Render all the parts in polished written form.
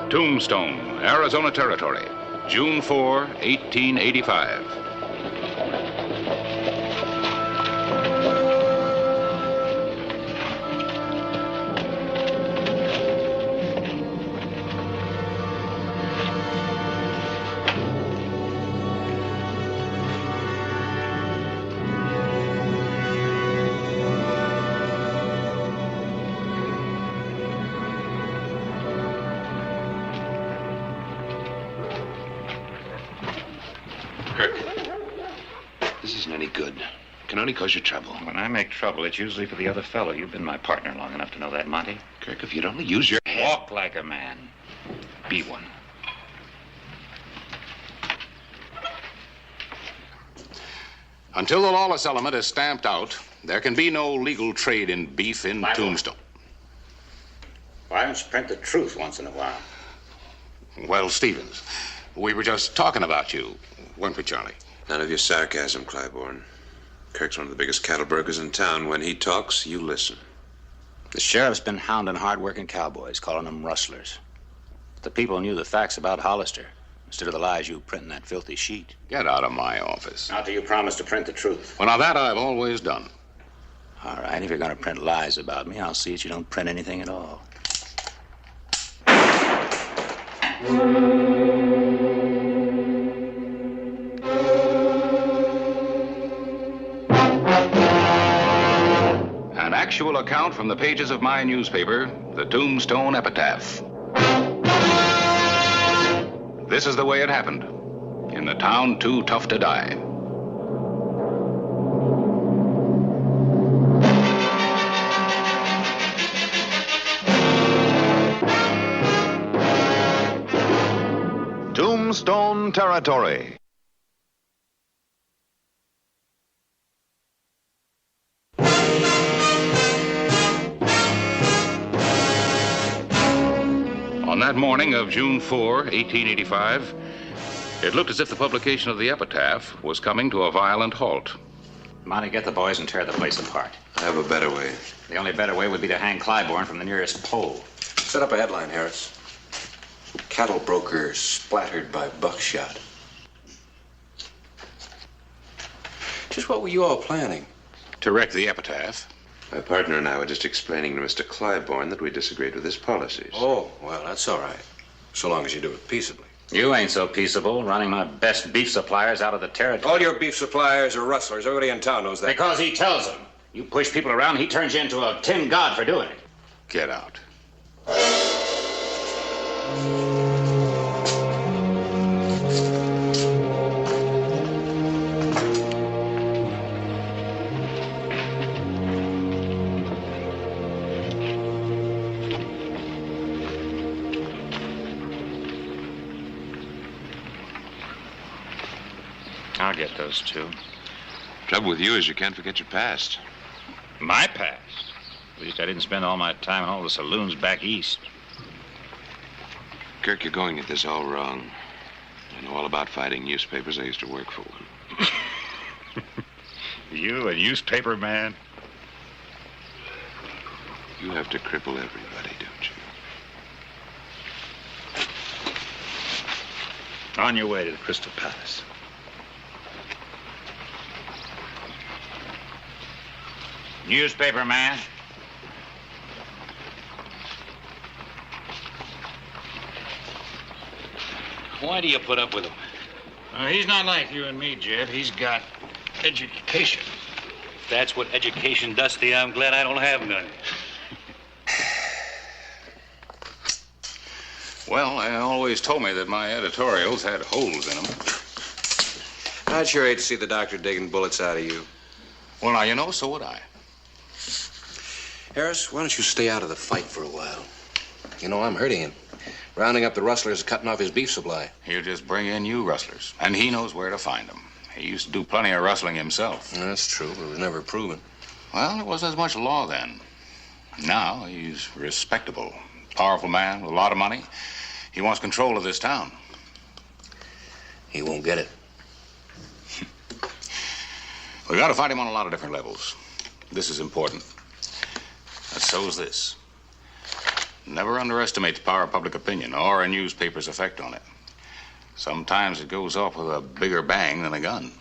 Tombstone, Arizona Territory, June 4, 1885. This isn't any good. It can only cause you trouble. When I make trouble, it's usually for the other fellow. You've been my partner long enough to know that, Monty. Kirk, if you'd only use your head. Walk like a man. Be one. Until the lawless element is stamped out, there can be no legal trade in beef in Tombstone. Why don't you print the truth once in a while? Well, Stevens, we were just talking about you, weren't we, Charlie? None of your sarcasm, Claiborne. Kirk's one of the biggest cattle brokers in town. When he talks, you listen. The sheriff's been hounding hard-working cowboys, calling them rustlers. But the people knew the facts about Hollister instead of the lies you print in that filthy sheet. Get out of my office. Not till you promise to print the truth. Well, now that I've always done. All right, if you're going to print lies about me, I'll see that you don't print anything at all. An actual account from the pages of my newspaper, the Tombstone EPITAPH. This is the way it happened in the town too tough to die. Tombstone Territory. On that morning of June 4, 1885, it looked as if the publication of the epitaph was coming to a violent halt. Monty, get the boys and tear the place apart. I have a better way. The only better way would be to hang Claiborne from the nearest pole. Set up a headline, Harris. Cattle broker splattered by buckshot. Just what were you all planning? To wreck the epitaph. My partner and I were just explaining to Mr. Claiborne that we disagreed with his policies. Oh, well, that's all right. So long as you do it peaceably. You ain't so peaceable, running my best beef suppliers out of the territory. All your beef suppliers are rustlers. Everybody in town knows that. Because he tells them. You push people around, he turns you into a tin god for doing it. Get out. I'll get those two. Trouble with you is you can't forget your past. My past? At least I didn't spend all my time in all the saloons back east. Kirk, you're going at this all wrong. I know all about fighting newspapers. I used to work for one. You, a newspaper man? You have to cripple everybody, don't you? On your way to the Crystal Palace. Newspaper man? Why do you put up with him? He's not like you and me, Jeb. He's got education. If that's what education does to you, I'm glad I don't have none. Well, they always told me that my editorials had holes in them. I'd sure hate to see the doctor digging bullets out of you. Well, now, you know, so would I. Harris, why don't you stay out of the fight for a while? You know, I'm hurting him. Rounding up the rustlers and cutting off his beef supply. He'll just bring in you rustlers, and he knows where to find them. He used to do plenty of rustling himself. That's true, but it was never proven. Well, there wasn't as much law then. Now he's respectable, powerful man with a lot of money. He wants control of this town. He won't get it. We got to fight him on a lot of different levels. This is important. And so is this. Never underestimate the power of public opinion or a newspaper's effect on it. Sometimes it goes off with a bigger bang than a gun.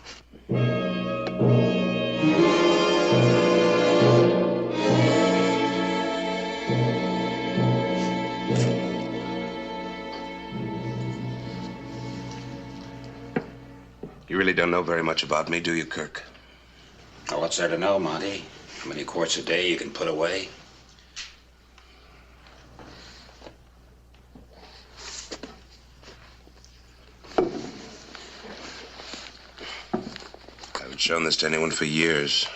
You really don't know very much about me, do you, Kirk? Now, what's there to know, Monty? How many quarts a day you can put away? I haven't shown this to anyone for years.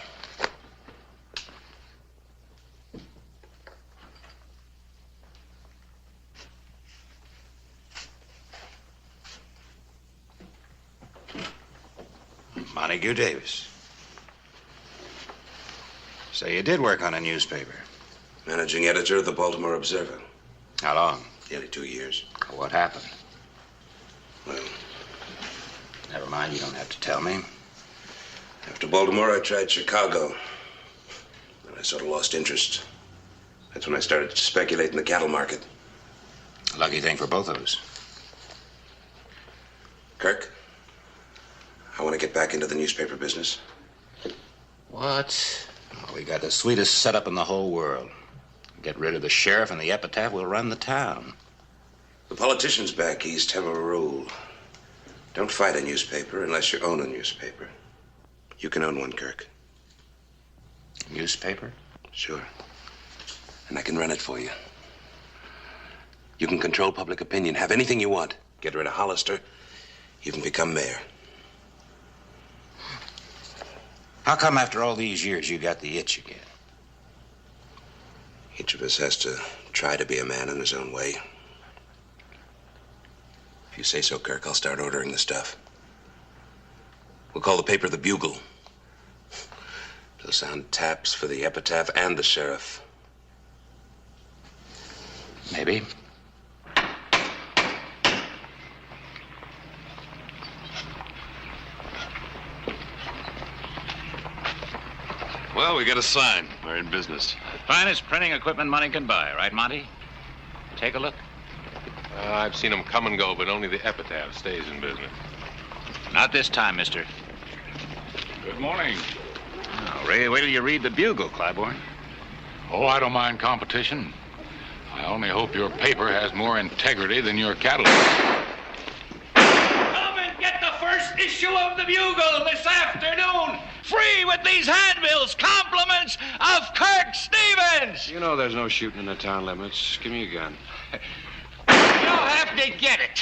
Montague Davis. So you did work on a newspaper. Managing editor of the Baltimore Observer. How long? Nearly 2 years. What happened? Well, Never mind, you don't have to tell me. after Baltimore, I tried Chicago. And I sort of lost interest. That's when I started to speculate in the cattle market. Lucky thing for both of us. Kirk, I want to get back into the newspaper business. What? Oh, we got the sweetest setup in the whole world. Get rid of the sheriff and the epitaph, we'll run the town. The politicians back east have a rule. Don't fight a newspaper unless you own a newspaper. You can own one, Kirk. Newspaper? Sure. And I can run it for you. You can control public opinion, have anything you want. Get rid of Hollister, you can become mayor. How come after all these years you got the itch again? Each of us has to try to be a man in his own way. If you say so, Kirk, I'll start ordering the stuff. We'll call the paper the Bugle. It'll sound taps for the epitaph and the sheriff. Maybe. Well, we got a sign. We're in business. Finest printing equipment money can buy, right, Monty? Take a look. I've seen them come and go, but only the epitaph stays in business. Not this time, mister. Good morning. Oh, Ray, wait till you read the Bugle, Claiborne. Oh, I don't mind competition. I only hope your paper has more integrity than your catalog. Come and get the first issue of the Bugle this afternoon. Free with these handbills. Compliments of Kirk Stevens. You know there's no shooting in the town limits. Give me a gun. You'll have to get it.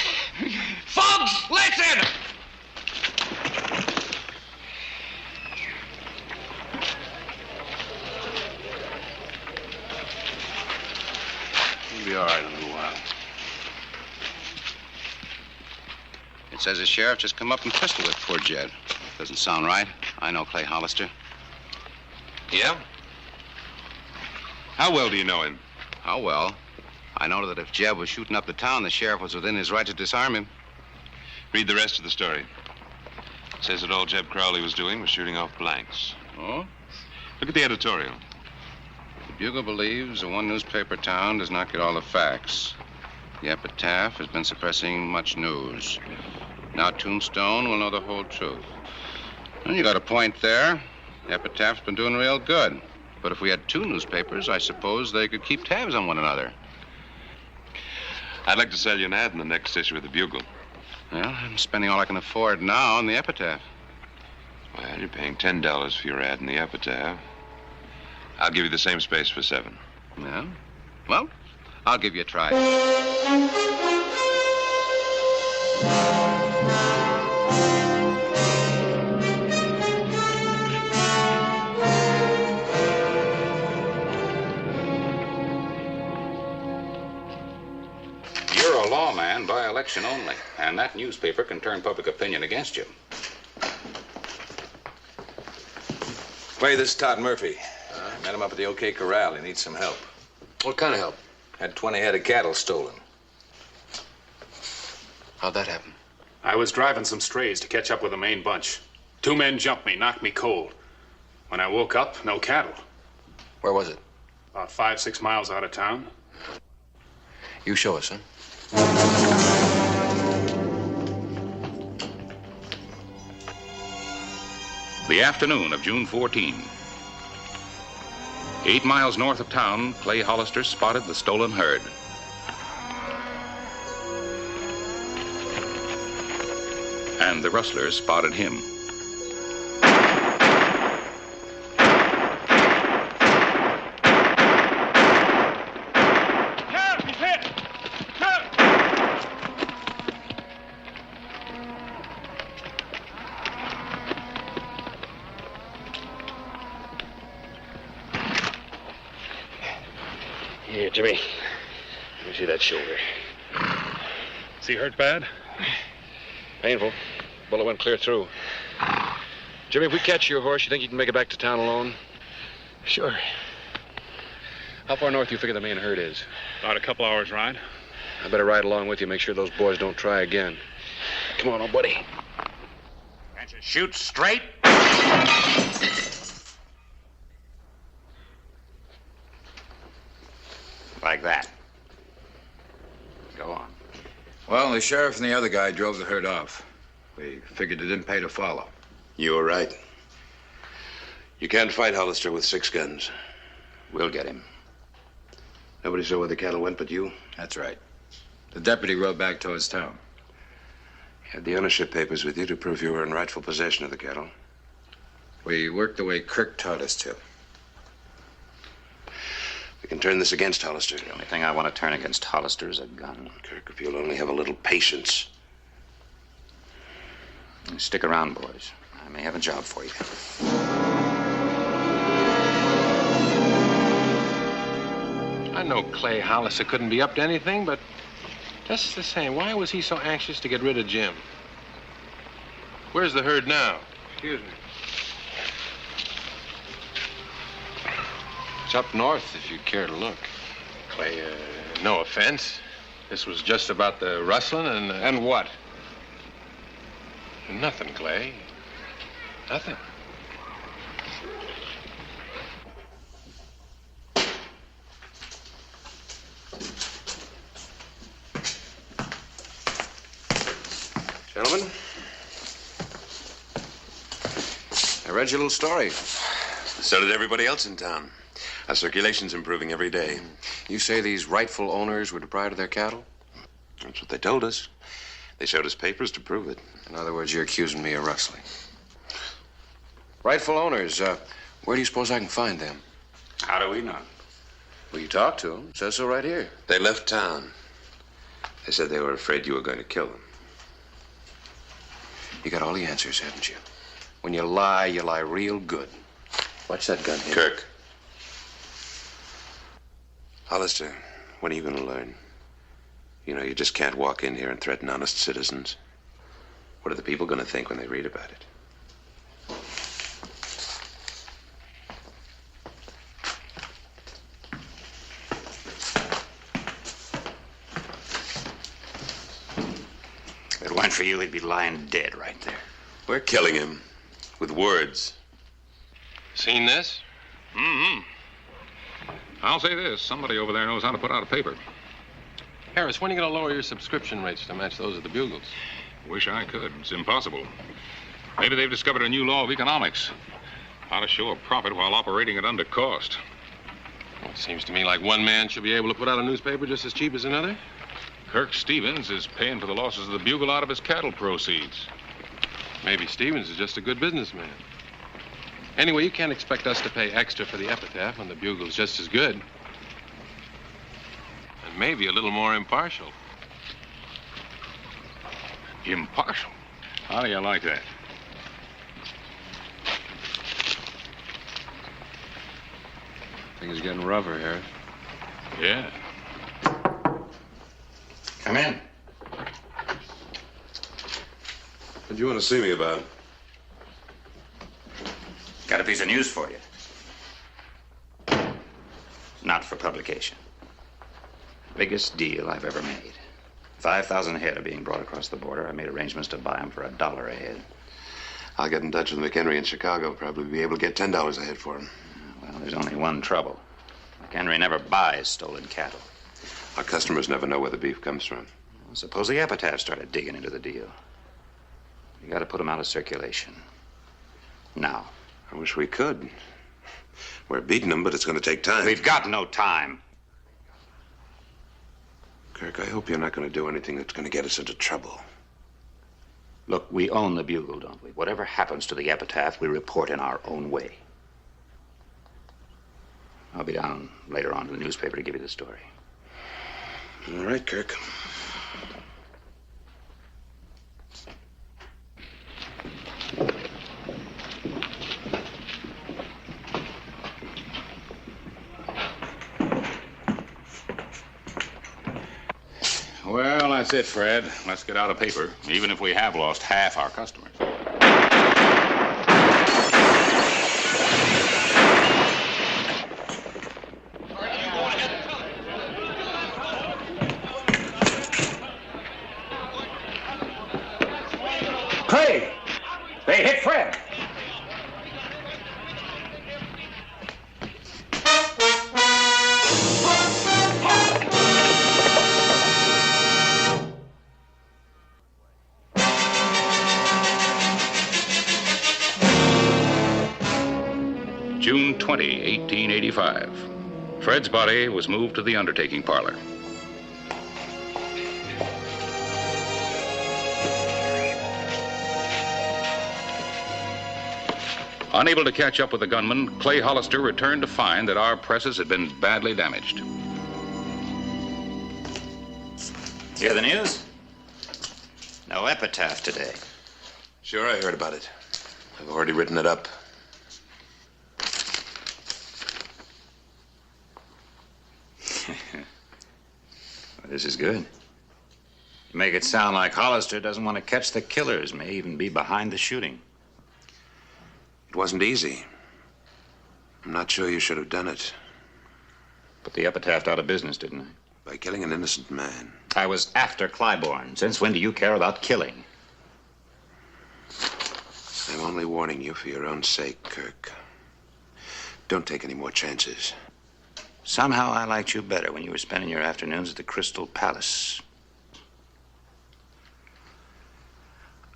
Folks, listen. You'll be all right in a little while. It says the sheriff just come up and pistol whipped poor Jed. Doesn't sound right. I know Clay Hollister. Yeah? How well do you know him? How well? I know that if Jeb was shooting up the town, the sheriff was within his right to disarm him. Read the rest of the story. It says that all Jeb Crowley was doing was shooting off blanks. Oh? Look at the editorial. The Bugle believes the one newspaper town does not get all the facts. The epitaph has been suppressing much news. Now Tombstone will know the whole truth. And you got a point there. The epitaph's been doing real good. But if we had two newspapers, I suppose they could keep tabs on one another. I'd like to sell you an ad in the next issue of the Bugle. Well, I'm spending all I can afford now on the epitaph. Well, you're paying $10 for your ad in the epitaph. I'll give you the same space for $7. Yeah? Well, I'll give you a try. You're a lawman by election only, and that newspaper can turn public opinion against you. Clay, this is Todd Murphy. Met him up at the OK Corral. He needs some help. What kind of help? Had 20 head of cattle stolen. How'd that happen? I was driving some strays to catch up with the main bunch. 2 men jumped me, knocked me cold. When I woke up, no cattle. Where was it? About 5-6 miles out of town. You show us, huh? The afternoon of June 14. 8 miles north of town, Clay Hollister spotted the stolen herd. And the rustlers spotted him. Here, Jimmy. Let me see that shoulder. Is he hurt bad? Painful. Bullet went clear through. Jimmy, if we catch your horse, you think you can make it back to town alone? Sure. How far north do you figure the main herd is? About a couple hours ride. I better ride along with you, make sure those boys don't try again. Come on, old buddy. Can't you shoot straight? Like that. Go on. Well, the sheriff and the other guy drove the herd off. We figured it didn't pay to follow. You were right. You can't fight Hollister with 6 guns. We'll get him. Nobody saw where the cattle went but you? That's right. The deputy rode back towards town. You had the ownership papers with you to prove you were in rightful possession of the cattle. We worked the way Kirk taught us to. We can turn this against Hollister. The only thing I want to turn against Hollister is a gun. Kirk, if you'll only have a little patience. Stick around, boys. I may have a job for you. I know Clay Hollister couldn't be up to anything, but just the same, why was he so anxious to get rid of Jim? Where's the herd now? Excuse me. It's up north, if you care to look. Clay, no offense. This was just about the rustling and what? Nothing, Clay. Nothing. Gentlemen, I read your little story. So did everybody else in town. Our circulation's improving every day. You say these rightful owners were deprived of their cattle? That's what they told us. They showed us papers to prove it. In other words, you're accusing me of rustling. Rightful owners, where do you suppose I can find them? How do we know? Well, you talked to them. It says so right here. They left town. They said they were afraid you were going to kill them. You got all the answers, haven't you? When you lie real good. Watch that gun here. Kirk. Hollister, when are you going to learn? You know, you just can't walk in here and threaten honest citizens. What are the people going to think when they read about it? If it weren't for you, he'd be lying dead right there. We're killing him with words. Seen this? Mm-hmm. I'll say this. Somebody over there knows how to put out a paper. Harris, when are you going to lower your subscription rates to match those of the Bugles? Wish I could. It's impossible. Maybe they've discovered a new law of economics. How to show a profit while operating it under cost. Well, it seems to me like one man should be able to put out a newspaper just as cheap as another. Kirk Stevens is paying for the losses of the Bugle out of his cattle proceeds. Maybe Stevens is just a good businessman. Anyway, you can't expect us to pay extra for the Epitaph when the Bugle's just as good. And maybe a little more impartial. Impartial? How do you like that? Things are getting rougher, Harris. Yeah. Come in. What do you want to see me about? Got a piece of news for you. Not for publication. Biggest deal I've ever made. 5,000 head are being brought across the border. I made arrangements to buy them for $1 a head. I'll get in touch with McHenry in Chicago. Probably be able to get $10 a head for him. Well, there's only one trouble. McHenry never buys stolen cattle. Our customers never know where the beef comes from. Well, suppose the Epitaph started digging into the deal. You got to put them out of circulation. Now. I wish we could. We're beating them, but it's going to take time. We've got no time. Kirk, I hope you're not going to do anything that's going to get us into trouble. Look, we own the Bugle, don't we? Whatever happens to the Epitaph, we report in our own way. I'll be down later on to the newspaper to give you the story. All right, Kirk. Well, that's it, Fred. Let's get out a paper, even if we have lost half our customers. Clay! They hit Fred! June 20, 1885. Fred's body was moved to the undertaking parlor. Unable to catch up with the gunman, Clay Hollister returned to find that our presses had been badly damaged. Hear the news? No Epitaph today. Sure, I heard about it. I've already written it up. Well, this is good. You make it sound like Hollister doesn't want to catch the killers, may even be behind the shooting. It wasn't easy. I'm not sure you should have done it. Put the Epitaph out of business, didn't I? By killing an innocent man. I was after Clybourne. Since when do you care about killing? I'm only warning you for your own sake, Kirk. Don't take any more chances. Somehow I liked you better when you were spending your afternoons at the Crystal Palace.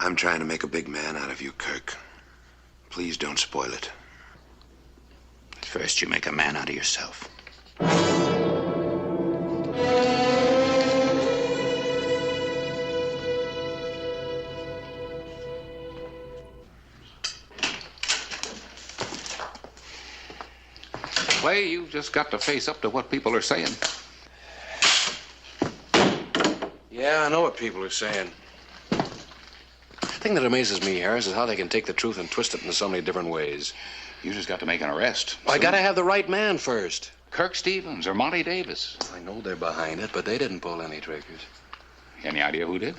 I'm trying to make a big man out of you, Kirk. Please don't spoil it. First, you make a man out of yourself. Clay, you've just got to face up to what people are saying. Yeah, I know what people are saying. The thing that amazes me, Harris, is how they can take the truth and twist it into so many different ways. You just got to make an arrest. Well, I gotta have the right man first. Kirk Stevens or Monty Davis. I know they're behind it, but they didn't pull any triggers. Any idea who did?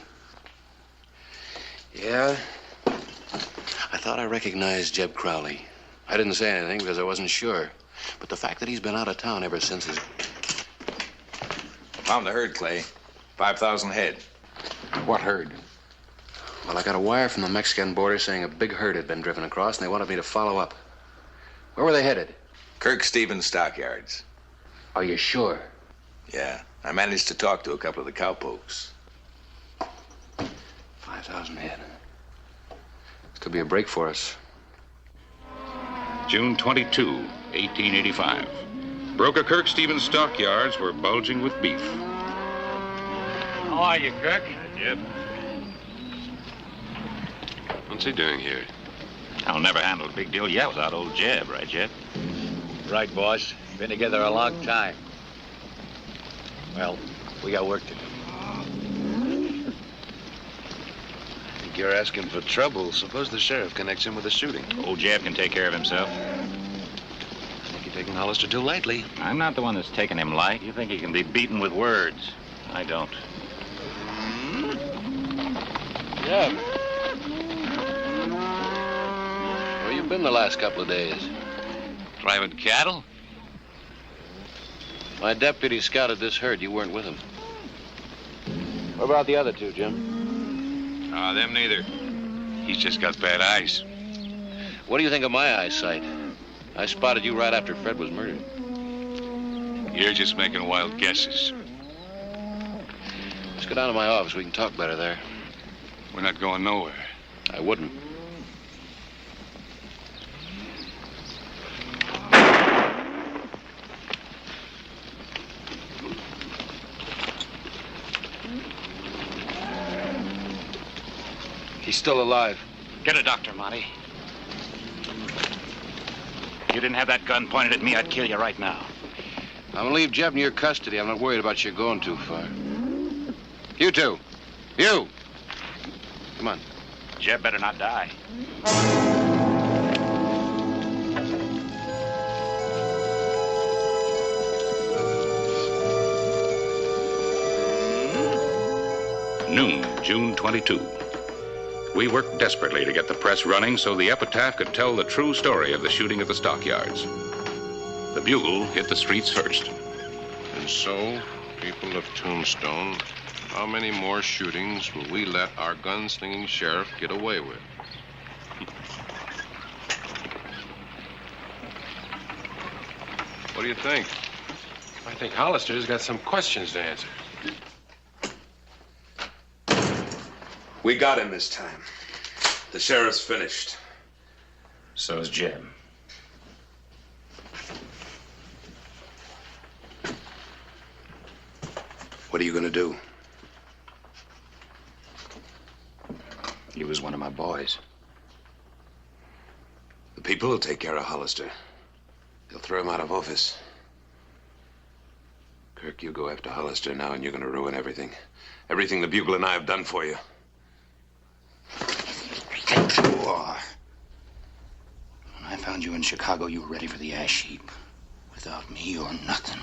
Yeah. I thought I recognized Jeb Crowley. I didn't say anything because I wasn't sure. But the fact that he's been out of town ever since is... Found the herd, Clay. 5,000 head. What herd? Well, I got a wire from the Mexican border saying a big herd had been driven across, and they wanted me to follow up. Where were they headed? Kirk Stevens stockyards. Are you sure? Yeah. I managed to talk to a couple of the cowpokes. 5,000 head. This could be a break for us. June 22, 1885. Broker Kirk Stevens' stockyards were bulging with beef. How are you, Kirk? Jeb. What's he doing here? I'll never handle a big deal yet without old Jeb, right, Jeb? Right, boss. Been together a long time. Well, we got work to do. I think you're asking for trouble. Suppose the sheriff connects him with the shooting. Old Jeb can take care of himself. I think you're taking Hollister too lightly. I'm not the one that's taking him light. You think he can be beaten with words. I don't. Jeb. Where you been the last couple of days? Driving cattle? My deputy scouted this herd. You weren't with him. What about the other two, Jim? Them neither. He's just got bad eyes. What do you think of my eyesight? I spotted you right after Fred was murdered. You're just making wild guesses. go down to my office. We can talk better there. We're not going nowhere. I wouldn't. He's still alive. Get a doctor, Monty. If you didn't have that gun pointed at me, I'd kill you right now. I'm gonna leave Jeb in your custody. I'm not worried about you going too far. You two. You! Come on. Jeb better not die. Noon, June 22. We worked desperately to get the press running so the Epitaph could tell the true story of the shooting at the stockyards. The Bugle hit the streets first. And so, people of Tombstone, how many more shootings will we let our gunslinging sheriff get away with? What do you think? I think Hollister's got some questions to answer. We got him this time. The sheriff's finished. So is Jeb. What are you gonna do? He was one of my boys. The people will take care of Hollister. They'll throw him out of office. Kirk, you go after Hollister now, and you're gonna ruin everything. Everything the Bugle and I have done for you. When I found you in Chicago, you were ready for the ash heap. Without me, you're nothing.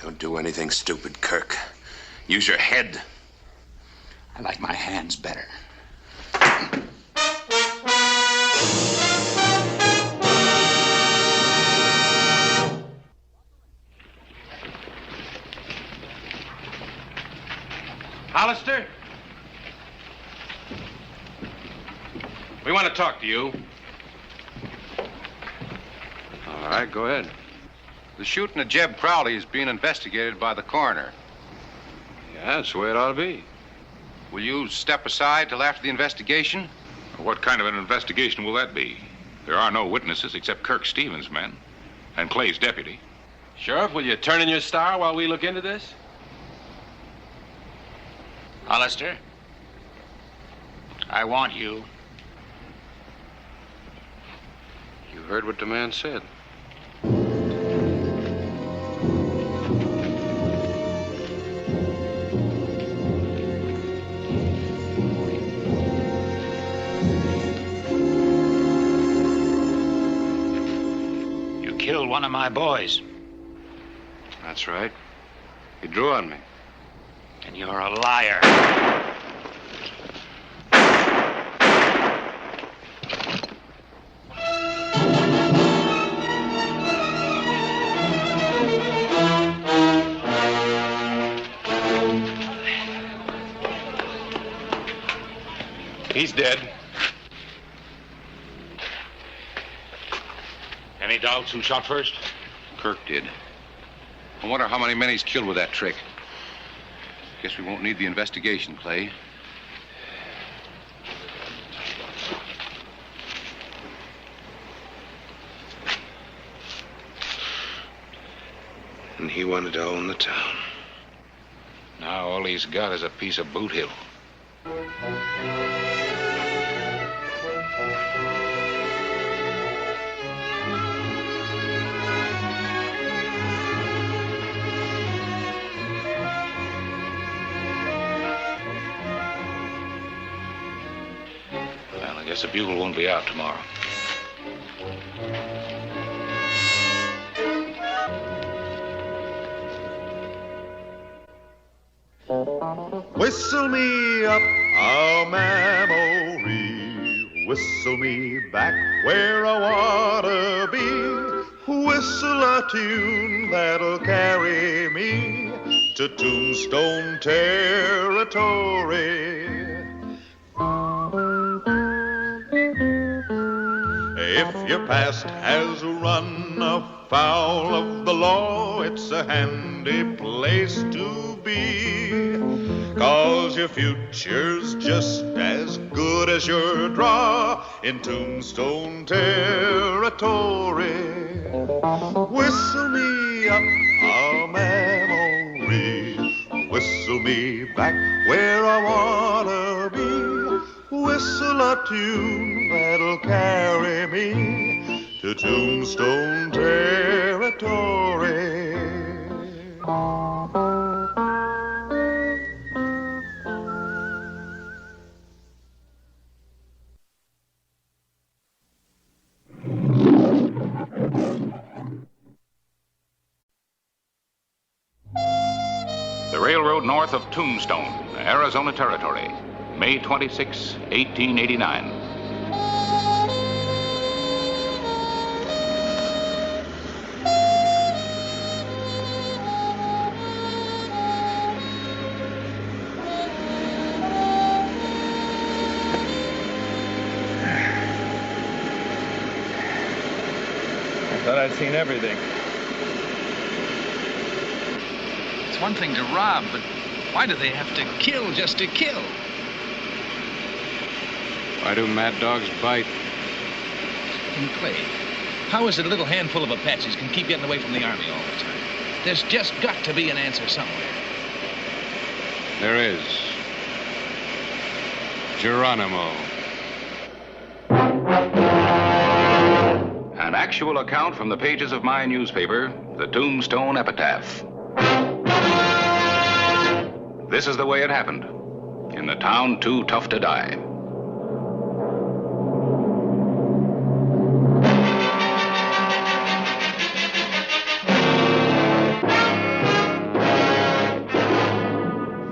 Don't do anything stupid, Kirk. Use your head. I like my hands better. Hollister? We want to talk to you. All right, go ahead. The shooting of Jeb Crowley is being investigated by the coroner. Yeah, that's the way it ought to be. Will you step aside till after the investigation? What kind of an investigation will that be? There are no witnesses except Kirk Stevens' men and Clay's deputy. Sheriff, will you turn in your star while we look into this? Hollister, I want you. You heard what the man said. You killed one of my boys. That's right. He drew on me. And you're a liar. He's dead. Any doubts who shot first? Kirk did. I wonder how many men he's killed with that trick. Guess we won't need the investigation, Clay. And he wanted to own the town. Now all he's got is a piece of Boot Hill. Well, I guess the Bugle won't be out tomorrow. Whistle me up a memory, whistle me back where I wanna be, whistle a tune that'll carry me to Tombstone territory. If your past has run afoul of the law, it's a handy place to be. your future's just as good as your draw in Tombstone territory. Whistle me up a memory, whistle me back where I wanna be. Whistle a tune that'll carry me to Tombstone territory. The railroad north of Tombstone, Arizona Territory, May 26, 1889. I thought I'd seen everything. It's one thing to rob, but why do they have to kill just to kill? Why do mad dogs bite? And Clay, how is it a little handful of Apaches can keep getting away from the Army all the time? There's just got to be an answer somewhere. There is. Geronimo. An actual account from the pages of my newspaper, the Tombstone Epitaph. This is the way it happened, in the town too tough to die.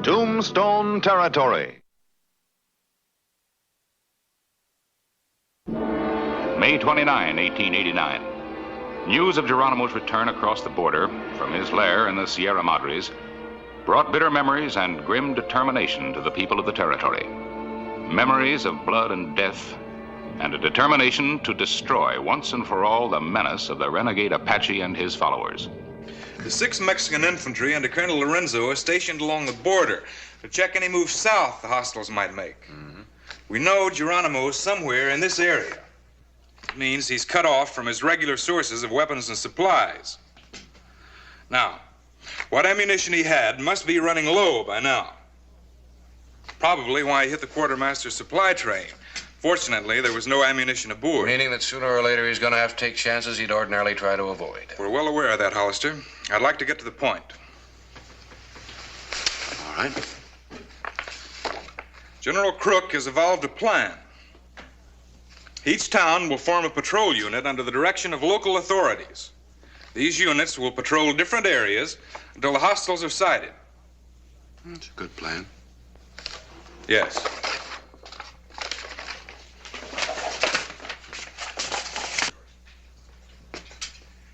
Tombstone Territory. May 29, 1889. News of Geronimo's return across the border from his lair in the Sierra Madres brought bitter memories and grim determination to the people of the territory. Memories of blood and death, and a determination to destroy once and for all the menace of the renegade Apache and his followers. The 6th Mexican Infantry under Colonel Lorenzo are stationed along the border to check any moves south the hostiles might make. We know Geronimo is somewhere in this area. It means he's cut off from his regular sources of weapons and supplies. Now, what ammunition he had must be running low by now. Probably why he hit the quartermaster's supply train. Fortunately, there was no ammunition aboard. Meaning that sooner or later he's going to have to take chances he'd ordinarily try to avoid. We're well aware of that, Hollister. I'd like to get to the point. All right. General Crook has evolved a plan. Each town will form a patrol unit under the direction of local authorities. These units will patrol different areas until the hostiles are sighted. That's a good plan. Yes.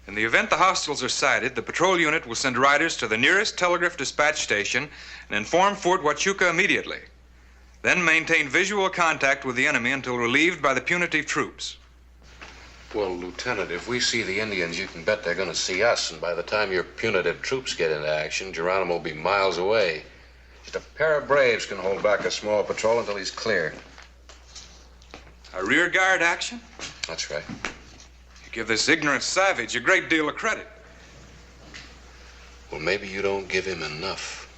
In the event the hostiles are sighted, the patrol unit will send riders to the nearest telegraph dispatch station and inform Fort Huachuca immediately. Then maintain visual contact with the enemy until relieved by the punitive troops. Well, Lieutenant, if we see the Indians, you can bet they're going to see us. And by the time your punitive troops get into action, Geronimo will be miles away. Just a pair of braves can hold back a small patrol until he's clear. A rear guard action? That's right. You give this ignorant savage a great deal of credit. Well, maybe you don't give him enough.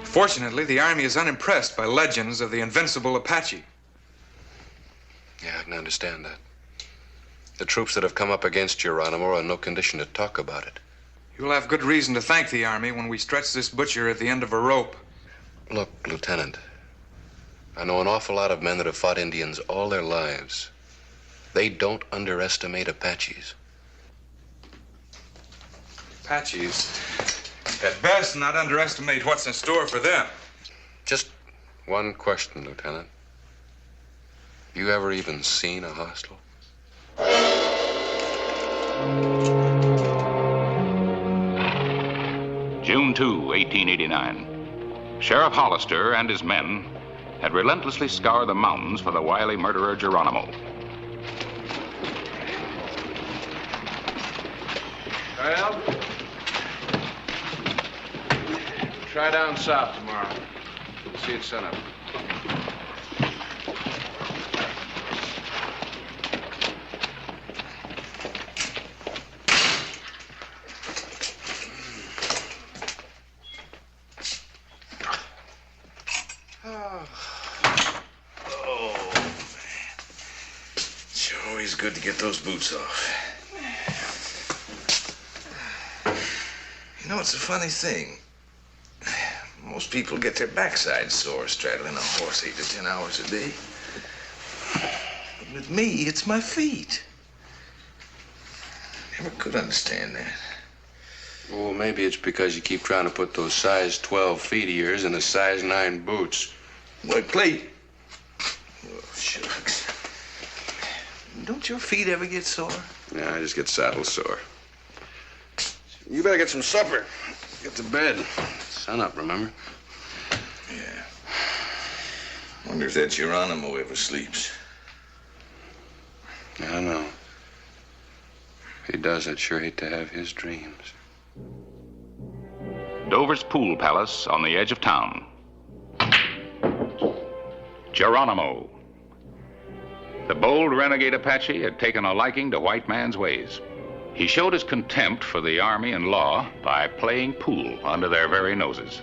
Fortunately, the Army is unimpressed by legends of the invincible Apache. Yeah, I can understand that. The troops that have come up against Geronimo are in no condition to talk about it. You'll have good reason to thank the Army when we stretch this butcher at the end of a rope. Look, Lieutenant, I know an awful lot of men that have fought Indians all their lives. They don't underestimate Apaches. Apaches, at best, not underestimate what's in store for them. Just one question, Lieutenant. You ever even seen a hostile? June 2, 1889. Sheriff Hollister and his men had relentlessly scoured the mountains for the wily murderer Geronimo. Well, try down south tomorrow. See it sun up. Always good to get those boots off. You know, it's a funny thing. Most people get their backside sore straddling a horse 8 to 10 hours a day. But with me, it's my feet. Never could understand that. Well, maybe it's because you keep trying to put those size 12 feet of yours in a size 9 boots. Why, Clay? Oh, shucks. Don't your feet ever get sore? Yeah, I just get saddle sore. You better get some supper. Get to bed. Sun up, remember? Yeah. Wonder if that Geronimo ever sleeps. I know. If he does, I'd sure hate to have his dreams. Dover's Pool Palace on the edge of town. Geronimo. The bold renegade Apache had taken a liking to white man's ways. He showed his contempt for the army and law by playing pool under their very noses.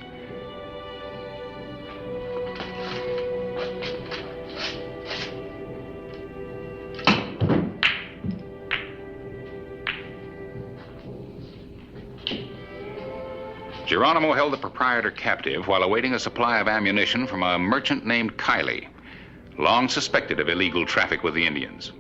Geronimo held the proprietor captive while awaiting a supply of ammunition from a merchant named Kiley, long suspected of illegal traffic with the Indians.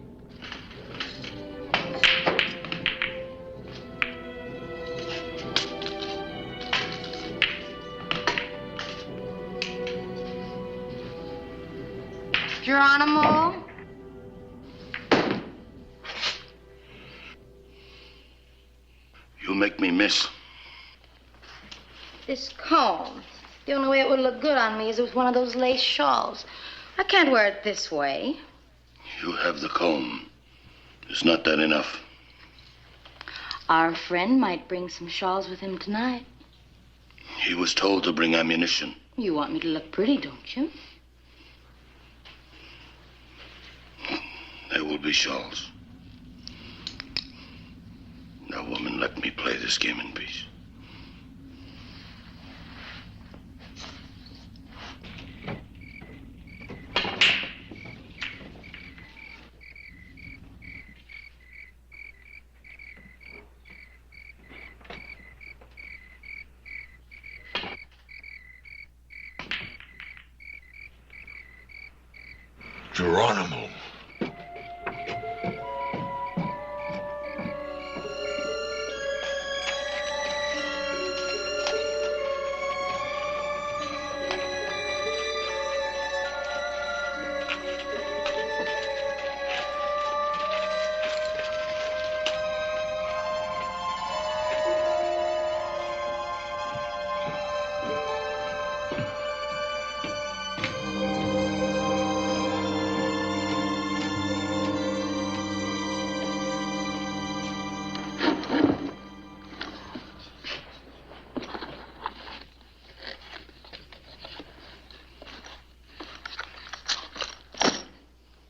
Geronimo? You make me miss. This comb. The only way it would look good on me is with one of those lace shawls. I can't wear it this way. You have the comb. Is not that enough? Our friend might bring some shawls with him tonight. He was told to bring ammunition. You want me to look pretty, don't you? There will be shawls. Now, woman, let me play this game in peace. Geronimo.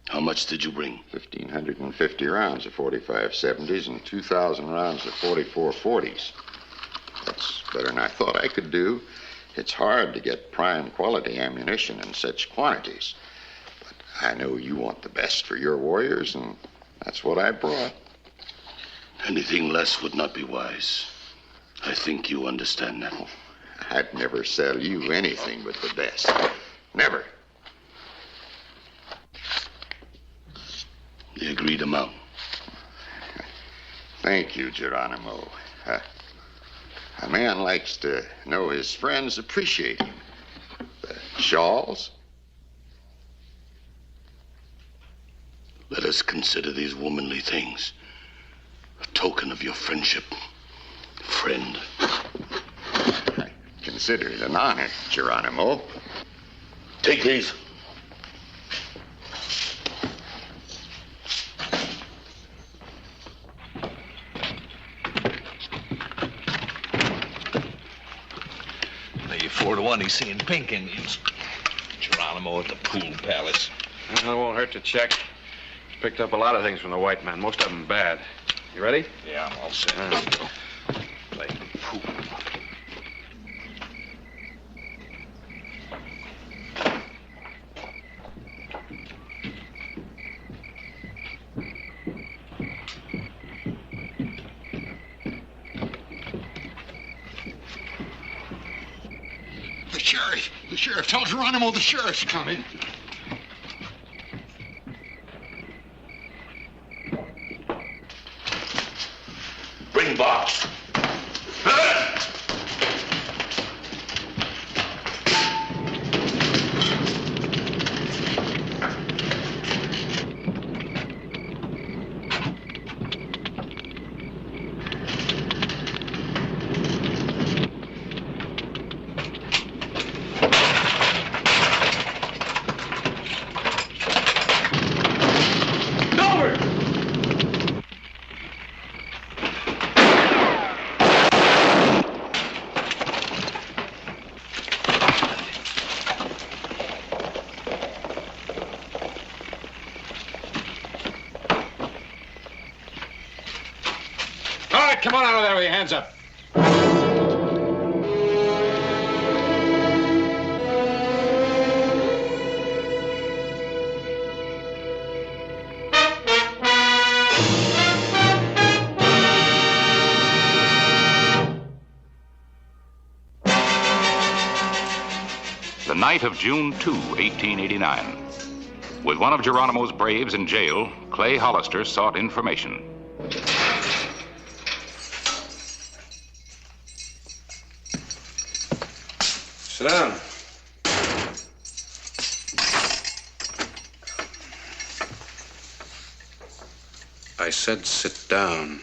How much did you bring? 1,550 rounds of 45-70s and 2,000 rounds of 44-40s. That's better than I thought I could do. It's hard to get prime quality ammunition in such quantities. But I know you want the best for your warriors, and that's what I brought. Anything less would not be wise. I think you understand that. I'd never sell you anything but the best. Never. The agreed amount. Thank you, Geronimo. A man likes to know his friends appreciate him. The shawls? Let us consider these womanly things a token of your friendship, friend. I consider it an honor, Geronimo. Take these. 4-1 he's seeing pink Indians. Geronimo at the pool palace. Well, it won't hurt to check. Picked up a lot of things from the white man, most of them bad. You ready? Yeah, I'm all set. Let's go. Play pool. The sheriff. Tell Geronimo the sheriff's coming. Bring box. Come on out of there with your hands up. The night of June 2, 1889. With one of Geronimo's braves in jail, Clay Hollister sought information. Sit down. I said sit down.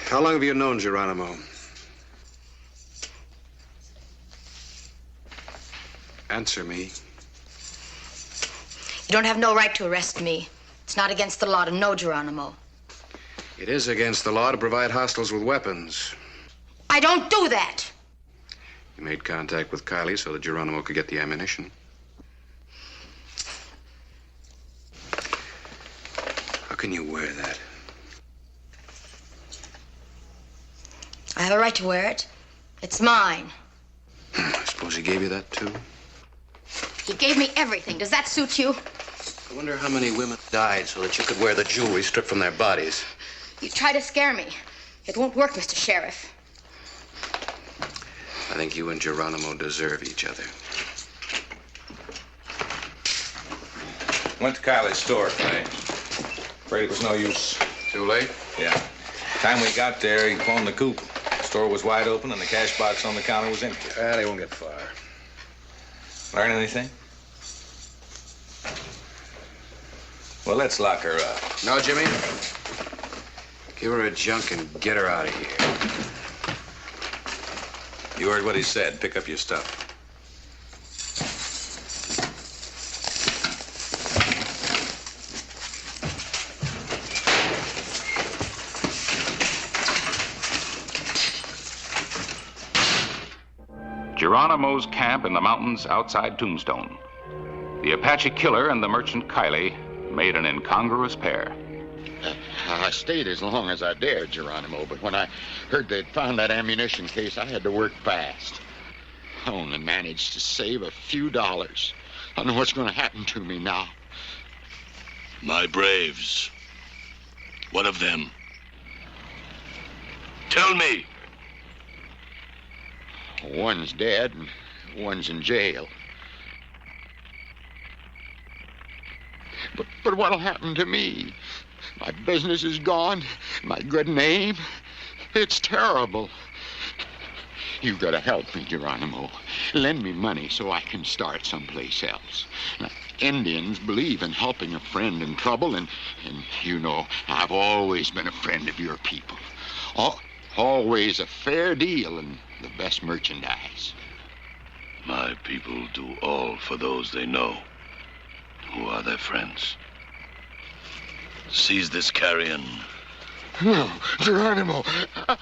How long have you known Geronimo? Answer me. You don't have no right to arrest me. It's not against the law to know Geronimo. It is against the law to provide hostiles with weapons. I don't do that. You made contact with Kylie so that Geronimo could get the ammunition. How can you wear that? I have a right to wear it. It's mine. I suppose he gave you that, too? He gave me everything. Does that suit you? I wonder how many women died so that you could wear the jewelry stripped from their bodies. You try to scare me. It won't work, Mr. Sheriff. I think you and Geronimo deserve each other. Went to Kylie's store, Clay. Afraid it was no use. Too late? Yeah. Time we got there, he phoned the coop. The store was wide open and the cash box on the counter was empty. They won't get far. Learn anything? Well, let's lock her up. No, Jimmy. Give her a junk and get her out of here. You heard what he said. Pick up your stuff. Geronimo's camp in the mountains outside Tombstone. The Apache killer and the merchant Kylie made an incongruous pair. I stayed as long as I dared, Geronimo, but when I heard they'd found that ammunition case, I had to work fast. I only managed to save a few dollars. I don't know what's going to happen to me now. My braves. What of them? Tell me. One's dead and one's in jail. But what'll happen to me? My business is gone. My good name. It's terrible. You've got to help me, Geronimo. Lend me money so I can start someplace else. Now, Indians believe in helping a friend in trouble, and you know, I've always been a friend of your people. Always a fair deal and the best merchandise. My people do all for those they know. Who are their friends? Seize this carrion. No, Geronimo,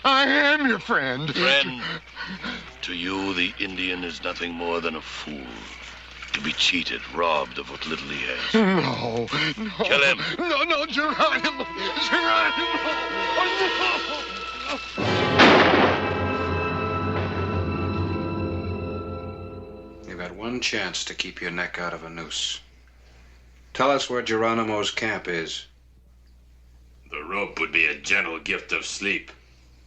I am your friend. Friend, to you, the Indian is nothing more than a fool. To be cheated, robbed of what little he has. No, no. Kill him. No, Geronimo. Geronimo. Oh, You've got one chance to keep your neck out of a noose. Tell us where Geronimo's camp is. The rope would be a gentle gift of sleep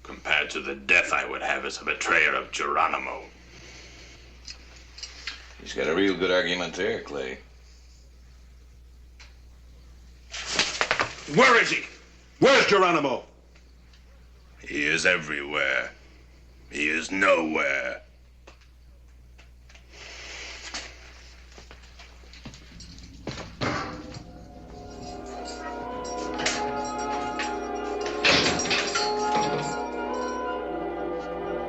compared to the death I would have as a betrayer of Geronimo. He's got a real good argument there, Clay. Where is he? Where's Geronimo? He is everywhere. He is nowhere.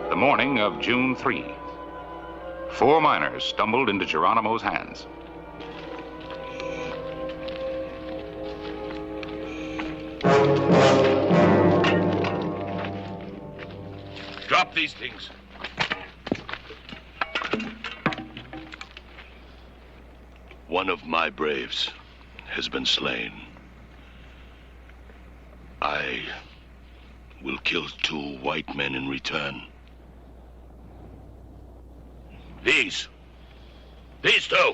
The morning of June 3. 4 miners stumbled into Geronimo's hands. Drop these things. One of my braves has been slain. I will kill 2 white men in return. These 2.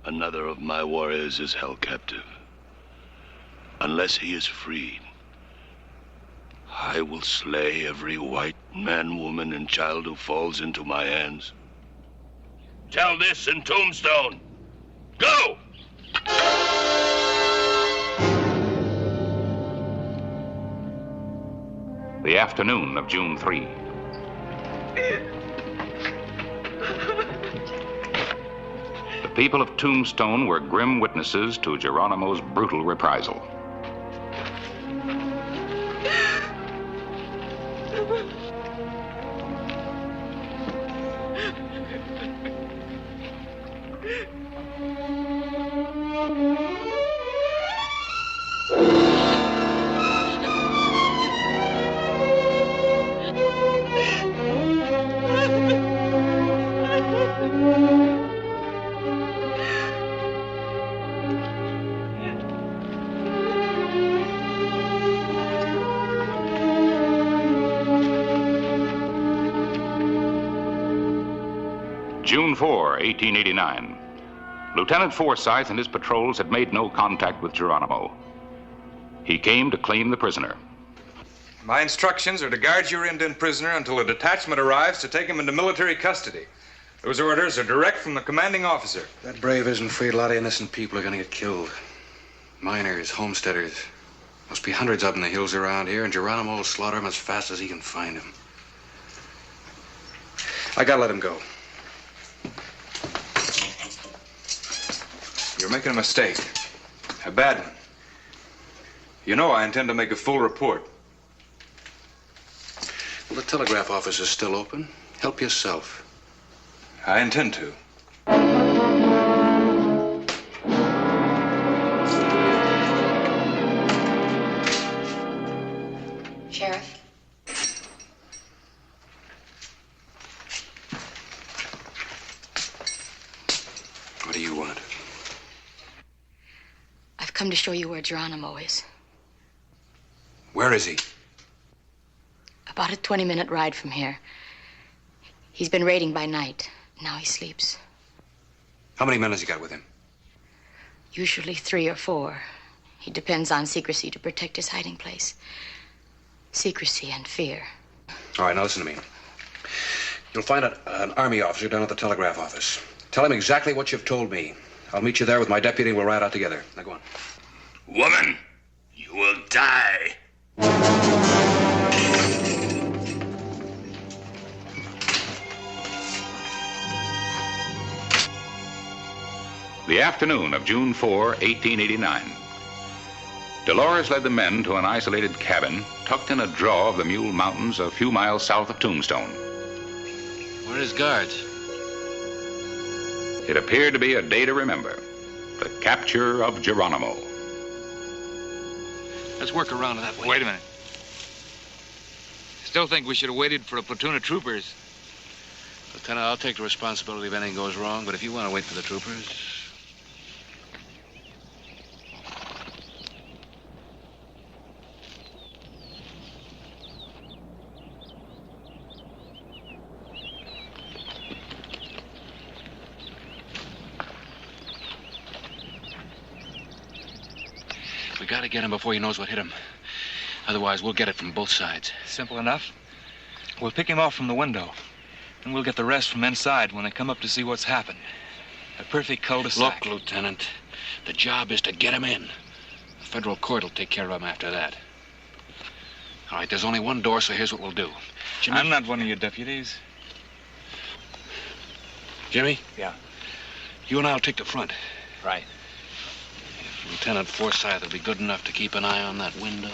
Another of my warriors is held captive. Unless he is freed, I will slay every white man, woman, and child who falls into my hands. Tell this in Tombstone. Go! The afternoon of June 3. The people of Tombstone were grim witnesses to Geronimo's brutal reprisal. June 4, 1889. Lieutenant Forsyth and his patrols had made no contact with Geronimo. He came to claim the prisoner. My instructions are to guard your Indian prisoner until a detachment arrives to take him into military custody. Those orders are direct from the commanding officer. That brave isn't free. A lot of innocent people are going to get killed. Miners, homesteaders. Must be hundreds of them in the hills around here, and Geronimo will slaughter them as fast as he can find them. I gotta let him go. You're making a mistake. A bad one. You know I intend to make a full report. Well, the telegraph office is still open. Help yourself. I intend to. Sheriff? What do you want? I've come to show you where Geronimo is. Where is he? About a 20-minute ride from here. He's been raiding by night. Now he sleeps. How many men has he got with him? Usually 3 or 4. He depends on secrecy to protect his hiding place. Secrecy and fear. All right, now listen to me. You'll find an army officer down at the telegraph office. Tell him exactly what you've told me. I'll meet you there with my deputy and we'll ride out together. Now go on. Woman, you will die. The afternoon of June 4, 1889. Dolores led the men to an isolated cabin tucked in a draw of the Mule Mountains a few miles south of Tombstone. Where are his guards? It appeared to be a day to remember. The capture of Geronimo. Let's work around it that way. Wait a minute. Still think we should have waited for a platoon of troopers. Lieutenant, I'll take the responsibility if anything goes wrong, but if you want to wait for the troopers... We gotta get him before he knows what hit him. Otherwise, we'll get it from both sides. Simple enough. We'll pick him off from the window. And we'll get the rest from inside when they come up to see what's happened. A perfect cul-de-sac. Look, Lieutenant, the job is to get him in. The federal court will take care of him after that. All right, there's only one door, so here's what we'll do. Jimmy... I'm not one of your deputies. Jimmy? Yeah. You and I'll take the front. Right. If Lieutenant Forsyth will be good enough to keep an eye on that window.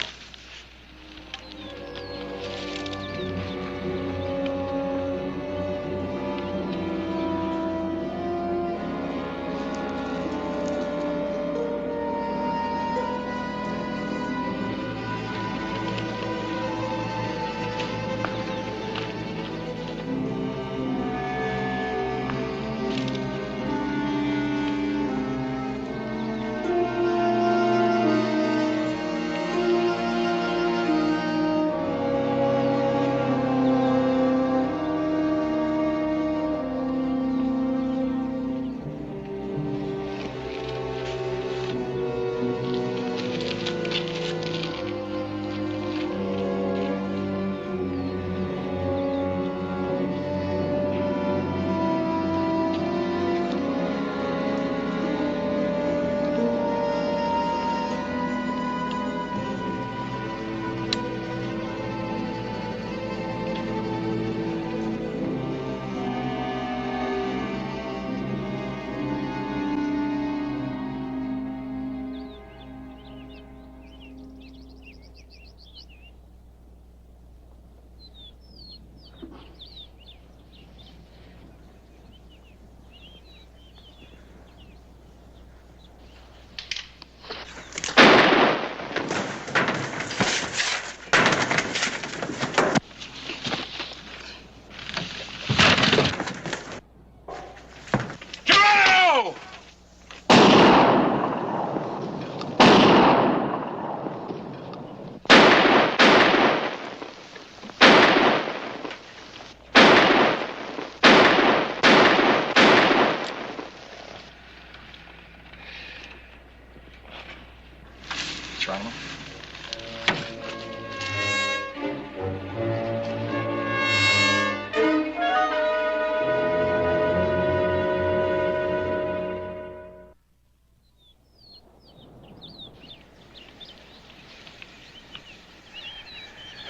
Geronimo?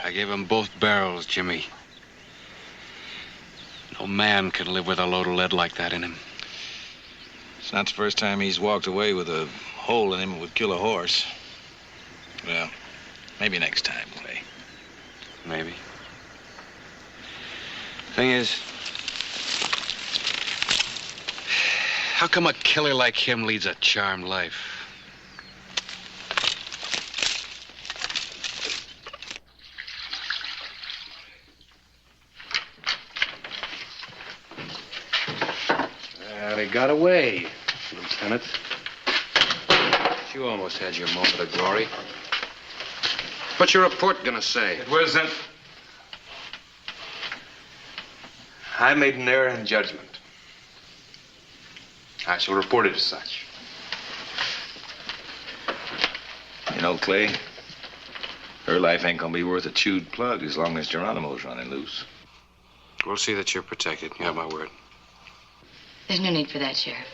I gave him both barrels, Jimmy. No man can live with a load of lead like that in him. It's not the first time he's walked away with a hole in him that would kill a horse. Well, maybe next time, Clay. Maybe. Thing is, how come a killer like him leads a charmed life? He got away, Lieutenant. You almost had your moment of glory. What's your report gonna say? It wasn't. I made an error in judgment. I shall report it as such. You know, Clay, her life ain't gonna be worth a chewed plug as long as Geronimo's running loose. We'll see that you're protected. You have my word. There's no need for that, Sheriff.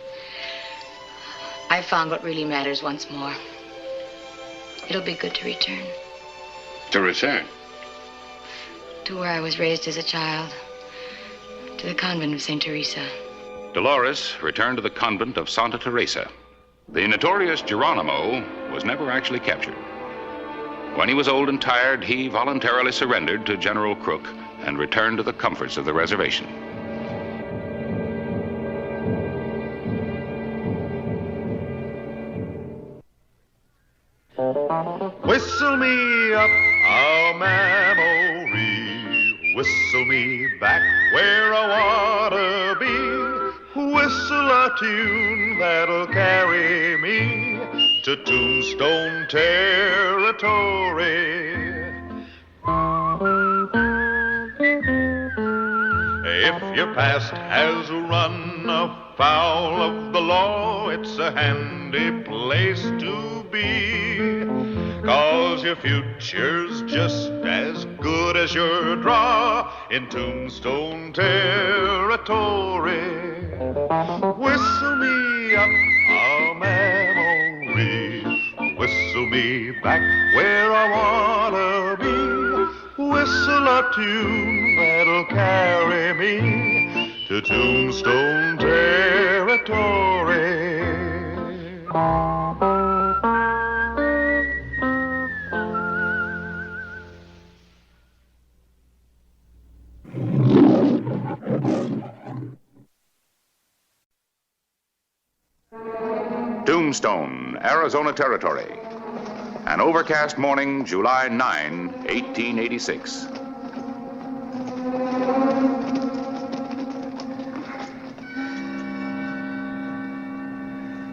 I found what really matters once more. It'll be good to return. To return? To where I was raised as a child. To the convent of St. Teresa. Dolores returned to the convent of Santa Teresa. The notorious Geronimo was never actually captured. When he was old and tired, he voluntarily surrendered to General Crook and returned to the comforts of the reservation. me up a memory. Whistle me back where I wanna be. Whistle a tune that'll carry me to Tombstone territory. If your past has run afoul of the law, it's a handy place to be. 'Cause your future's just as good as your draw in Tombstone territory. Whistle me up a memory. Whistle me back where I wanna be. Whistle a tune that'll carry me to Tombstone territory. Tombstone, Arizona Territory. An overcast morning, July 9, 1886.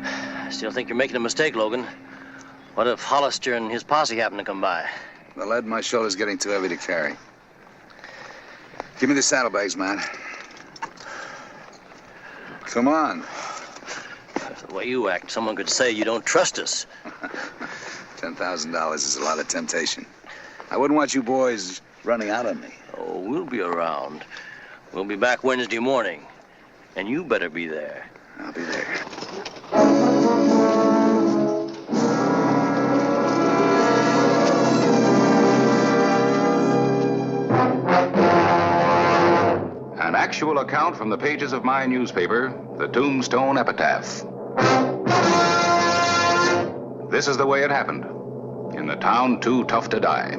I still think you're making a mistake, Logan. What if Hollister and his posse happen to come by? The lead in my shoulder's getting too heavy to carry. Give me the saddlebags, man. Come on. The way you act, someone could say you don't trust us. $10,000 is a lot of temptation. I wouldn't want you boys running out on me. Oh, we'll be around. We'll be back Wednesday morning. And you better be there. I'll be there. An actual account from the pages of my newspaper, the Tombstone Epitaph. This is the way it happened, in the town too tough to die.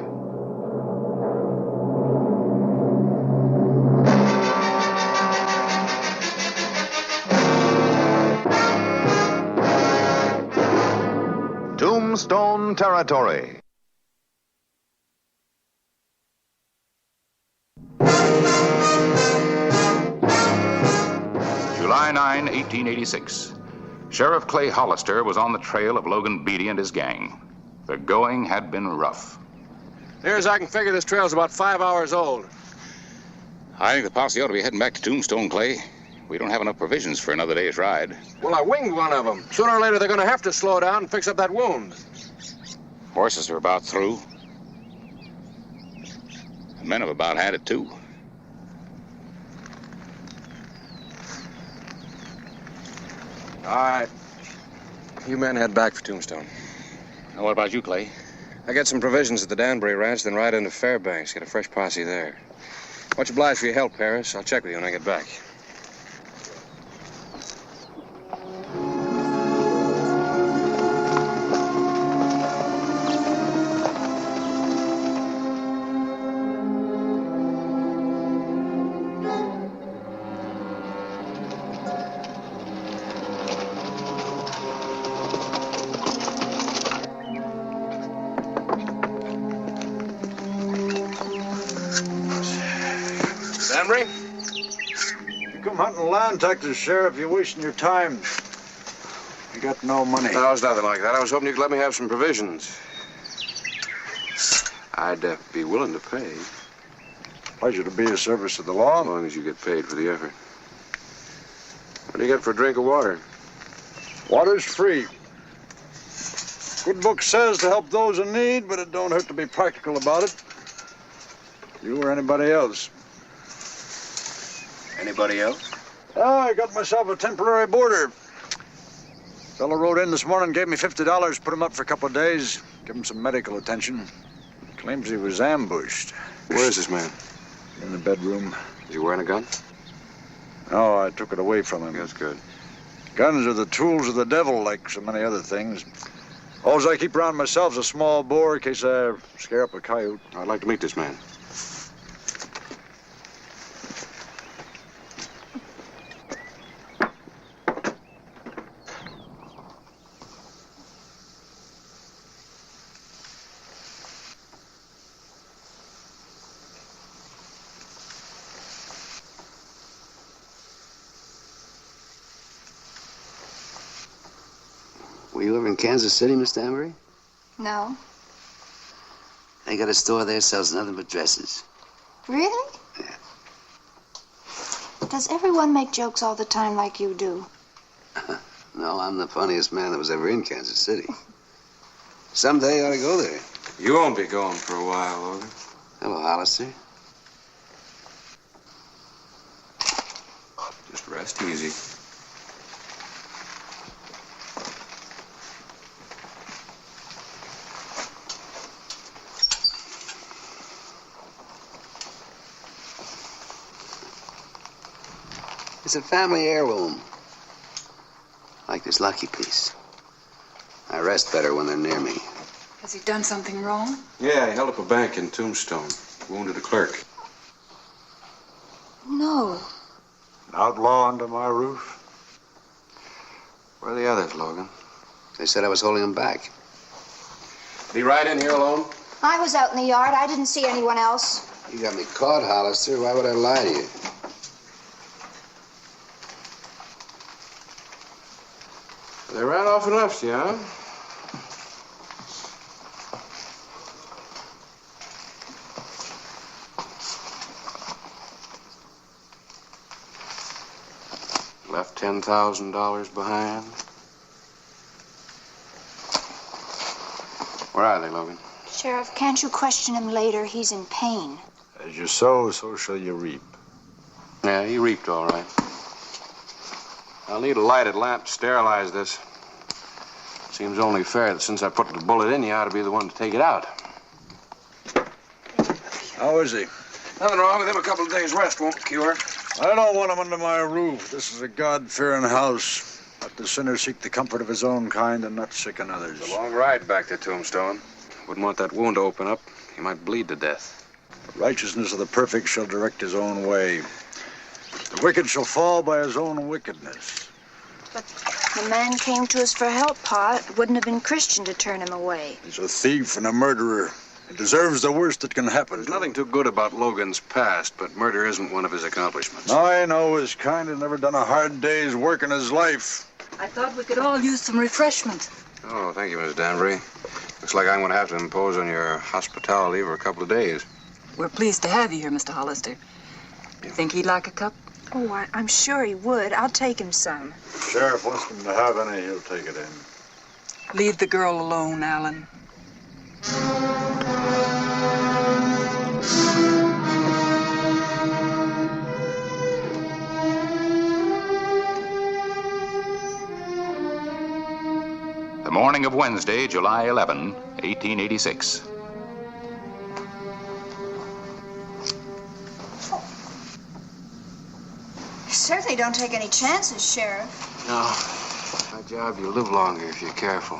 Tombstone Territory. July 9, 1886. Sheriff Clay Hollister was on the trail of Logan Beatty and his gang. The going had been rough. Near as I can figure, this trail's about 5 hours old. I think the posse ought to be heading back to Tombstone, Clay. We don't have enough provisions for another day's ride. Well, I winged one of them. Sooner or later, they're going to have to slow down and fix up that wound. Horses are about through. The men have about had it, too. All right. You men head back for Tombstone. Now, what about you, Clay? I get some provisions at the Danbury Ranch, then ride into Fairbanks, get a fresh posse there. Much obliged for your help, Paris. I'll check with you when I get back. Danbury? You come hunting land taxes, Sheriff. You're wasting your time. You got no money. No, it's nothing like that. I was hoping you could let me have some provisions. I'd be willing to pay. Pleasure to be of service to the law. As long as you get paid for the effort. What do you get for a drink of water? Water's free. Good book says to help those in need, but it don't hurt to be practical about it. You or anybody else. Anybody else? Oh, I got myself a temporary boarder. Fellow rode in this morning, gave me $50, put him up for a couple of days, give him some medical attention. Claims he was ambushed. Where is this man? In the bedroom. Is he wearing a gun? No, I took it away from him. That's good. Guns are the tools of the devil, like so many other things. All I keep around myself is a small bore in case I scare up a coyote. I'd like to meet this man. Were you ever in Kansas City, Miss Danbury? No. They got a store there sells nothing but dresses. Really? Yeah. Does everyone make jokes all the time like you do? No, I'm the funniest man that was ever in Kansas City. Someday I ought to go there. You won't be going for a while, Logan. Hello, Hollister. Just rest easy. It's a family heirloom. Like this lucky piece. I rest better when they're near me. Has he done something wrong? Yeah, he held up a bank in Tombstone. Wounded a clerk. No. An outlaw under my roof? Where are the others, Logan? They said I was holding them back. Did he ride in here alone? I was out in the yard. I didn't see anyone else. You got me caught, Hollister. Why would I lie to you? They ran off and left you, huh? Left $10,000 behind. Where are they, Logan? Sheriff, can't you question him later? He's in pain. As you sow, so shall you reap. Yeah, he reaped all right. I'll need a lighted lamp to sterilize this. Seems only fair that since I put the bullet in, you ought to be the one to take it out. How is he? Nothing wrong with him. A couple of days' rest won't cure. I don't want him under my roof. This is a God-fearing house. Let the sinner seek the comfort of his own kind and not sicken others. It's a long ride back to Tombstone. Wouldn't want that wound to open up. He might bleed to death. The righteousness of the perfect shall direct his own way. The wicked shall fall by his own wickedness. But the man came to us for help, Pa. It wouldn't have been Christian to turn him away. He's a thief and a murderer. He deserves the worst that can happen. There's nothing too good about Logan's past, but murder isn't one of his accomplishments. I know his kind has never done a hard day's work in his life. I thought we could all use some refreshment. Oh, thank you, Miss Danbury. Looks like I'm going to have to impose on your hospitality for a couple of days. We're pleased to have you here, Mr. Hollister. You think he'd like a cup? Oh, I'm sure he would. I'll take him some. If the sheriff wants him to have any, he'll take it in. Leave the girl alone, Alan. The morning of Wednesday, July 11, 1886. You certainly don't take any chances, Sheriff. No. My job, you live longer if you're careful.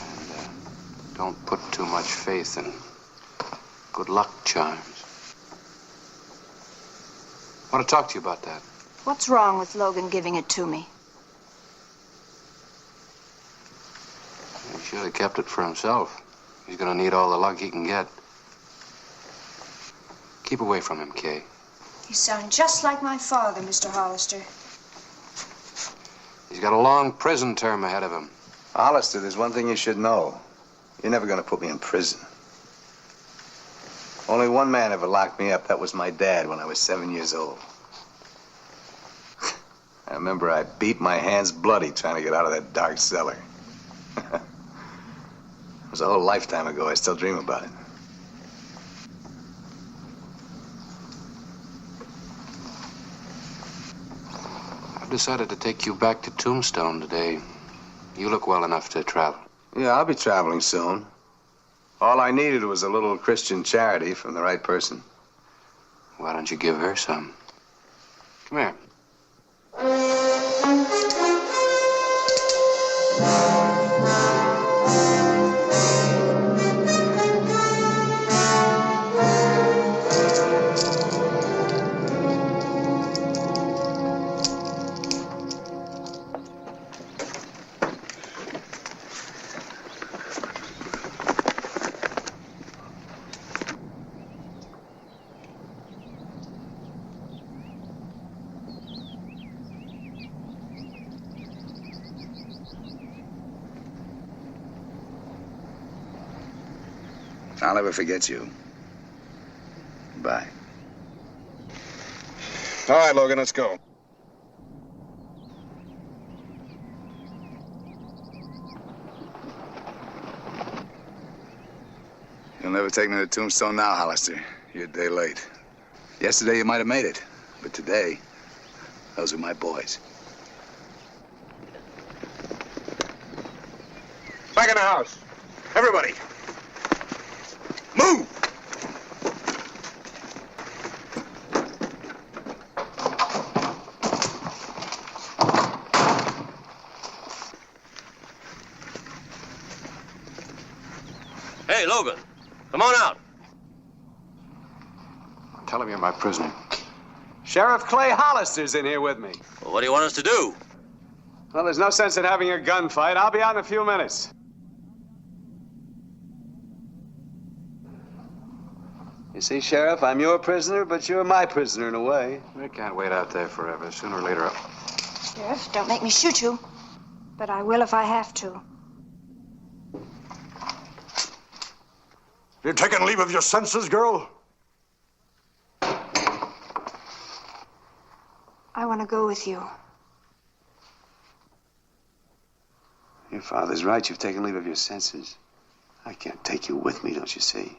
And don't put too much faith in good luck charms. I want to talk to you about that. What's wrong with Logan giving it to me? He should have kept it for himself. He's going to need all the luck he can get. Keep away from him, Kay. You sound just like my father, Mr. Hollister. He's got a long prison term ahead of him. Hollister, there's one thing you should know. You're never going to put me in prison. Only one man ever locked me up. That was my dad when I was 7 years old. I remember I beat my hands bloody trying to get out of that dark cellar. It was a whole lifetime ago. I still dream about it. I've decided to take you back to Tombstone today. You look well enough to travel. Yeah, I'll be traveling soon. All I needed was a little Christian charity from the right person. Why don't you give her some? Come here. I'll never forget you. Bye. All right, Logan, let's go. You'll never take me to Tombstone now, Hollister. You're a day late. Yesterday you might have made it, but today, those are my boys. Back in the house. Everybody. Move! Hey, Logan, come on out. Tell him you're my prisoner. Sheriff Clay Hollister's in here with me. Well, what do you want us to do? Well, there's no sense in having a gunfight. I'll be out in a few minutes. You see, Sheriff, I'm your prisoner, but you're my prisoner in a way. We can't wait out there forever. Sooner or later, Sheriff, don't make me shoot you. But I will if I have to. You taking leave of your senses, girl? I want to go with you. Your father's right. You've taken leave of your senses. I can't take you with me, don't you see?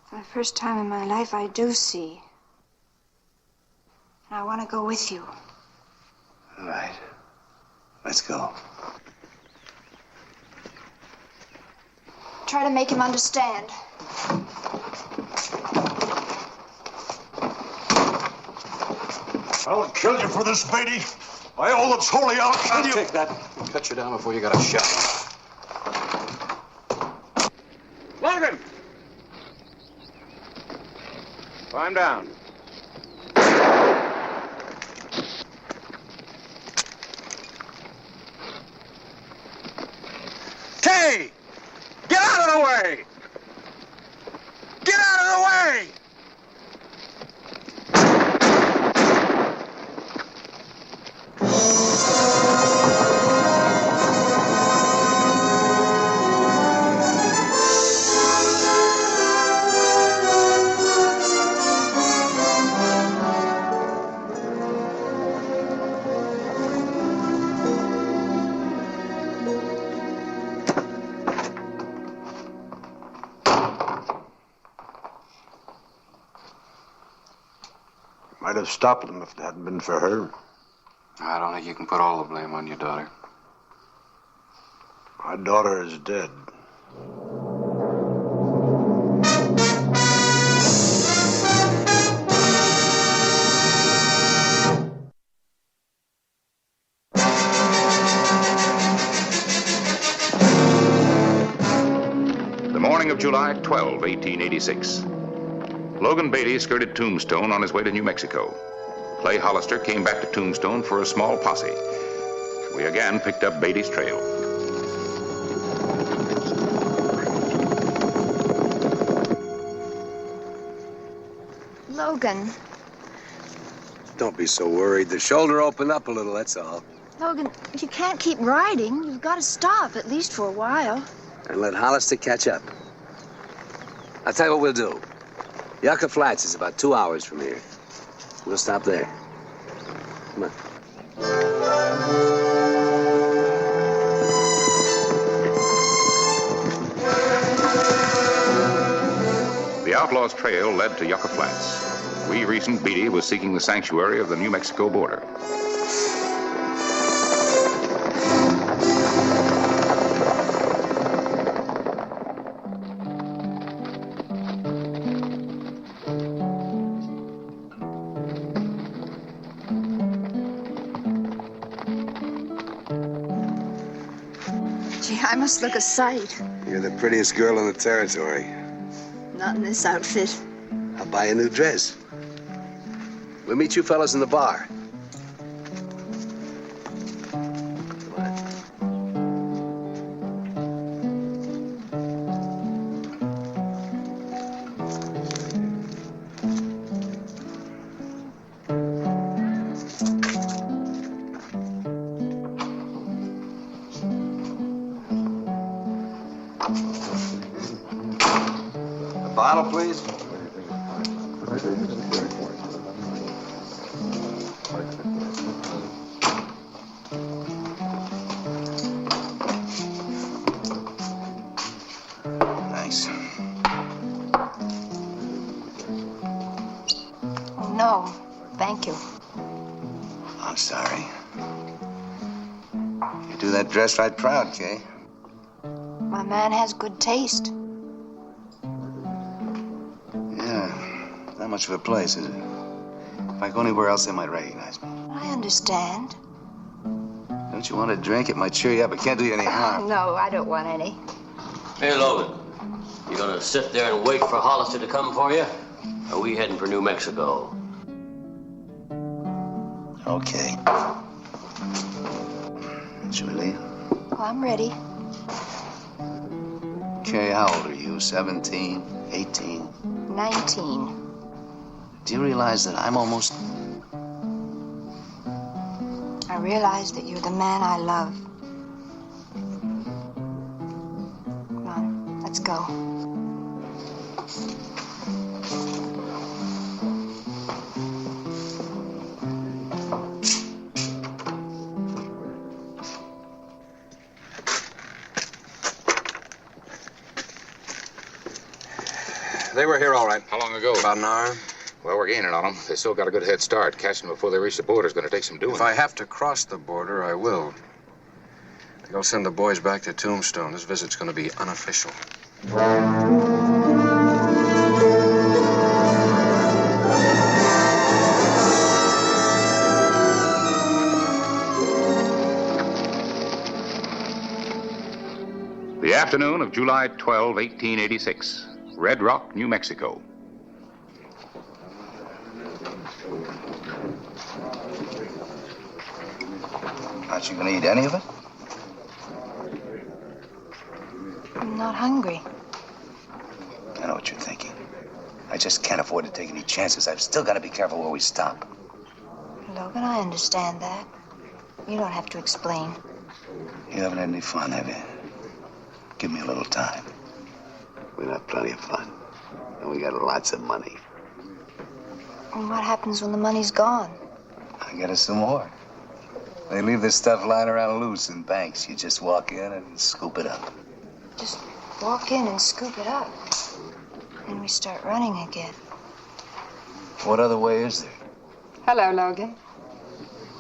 For the first time in my life, I do see. And I want to go with you. All right. Let's go. Try to make him understand. I'll kill you for this, Beatty. By all that's holy, I'll kill you. take that and cut you down before you got a shot. Logan! Climb down. Kay! Get out of the way! Get out of the way! Might have stopped them if it hadn't been for her. I don't think you can put all the blame on your daughter. My daughter is dead. The morning of July 12, 1886. Logan Beatty skirted Tombstone on his way to New Mexico. Clay Hollister came back to Tombstone for a small posse. We again picked up Beatty's trail. Logan. Don't be so worried. The shoulder opened up a little, that's all. Logan, you can't keep riding. You've got to stop, at least for a while. And let Hollister catch up. I'll tell you what we'll do. Yucca Flats is about 2 hours from here. We'll stop there. Come on. The outlaw's trail led to Yucca Flats. We reasoned Beatty was seeking the sanctuary of the New Mexico border. Gee, I must look a sight. You're the prettiest girl in the territory. Not in this outfit. I'll buy a new dress. We'll meet you fellas in the bar. Bottle, please. Thanks. No, thank you. I'm sorry. You do that dress right proud, Kay. My man has good taste. Yeah, not much of a place, is it? If I go anywhere else, they might recognize me. I understand. Don't you want a drink? It might cheer you up. It can't do you any harm. No, I don't want any. Hey, Logan. You gonna sit there and wait for Hollister to come for you? Or are we heading for New Mexico? Okay. Should we leave? Well, I'm ready. Kay, how old are you? 17? 18? 19. Do you realize that I'm almost... I realize that you're the man I love. Come on, let's go. They were here all right. How long ago? About an hour. Well, we're gaining on them. They still got a good head start. Catching them before they reach the border is going to take some doing. If I have to cross the border, I will. I'll send the boys back to Tombstone. This visit's going to be unofficial. The afternoon of July 12, 1886. Red Rock, New Mexico. Aren't you going to eat any of it? I'm not hungry. I know what you're thinking. I just can't afford to take any chances. I've still got to be careful where we stop. Logan, I understand that. You don't have to explain. You haven't had any fun, have you? Give me a little time. We'll have plenty of fun. And we got lots of money. And what happens when the money's gone? I get us some more. They leave this stuff lying around loose in banks. You just walk in and scoop it up. Just walk in and scoop it up. And we start running again. What other way is there? Hello, Logan.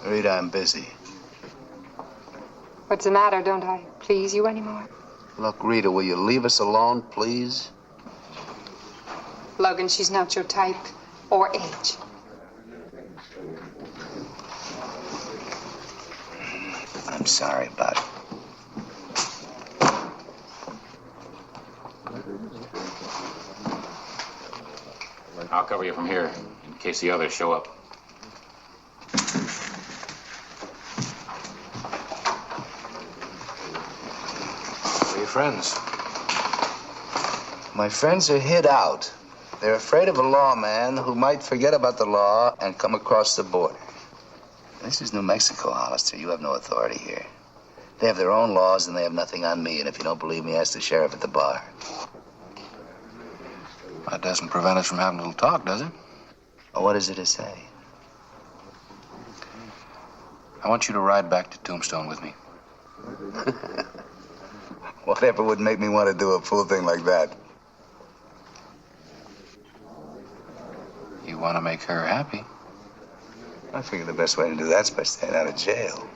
Rita, I'm busy. What's the matter? Don't I please you anymore? Look, Rita, will you leave us alone, please? Logan, she's not your type or age. I'm sorry about it. I'll cover you from here in case the others show up. Where are your friends? My friends are hid out. They're afraid of a lawman who might forget about the law and come across the border. This is New Mexico, Hollister. You have no authority here. They have their own laws and they have nothing on me. And if you don't believe me, ask the sheriff at the bar. That doesn't prevent us from having a little talk, does it? Well, what is it to say? I want you to ride back to Tombstone with me. Whatever would make me want to do a fool thing like that? You want to make her happy? I figure the best way to do that's by staying out of jail.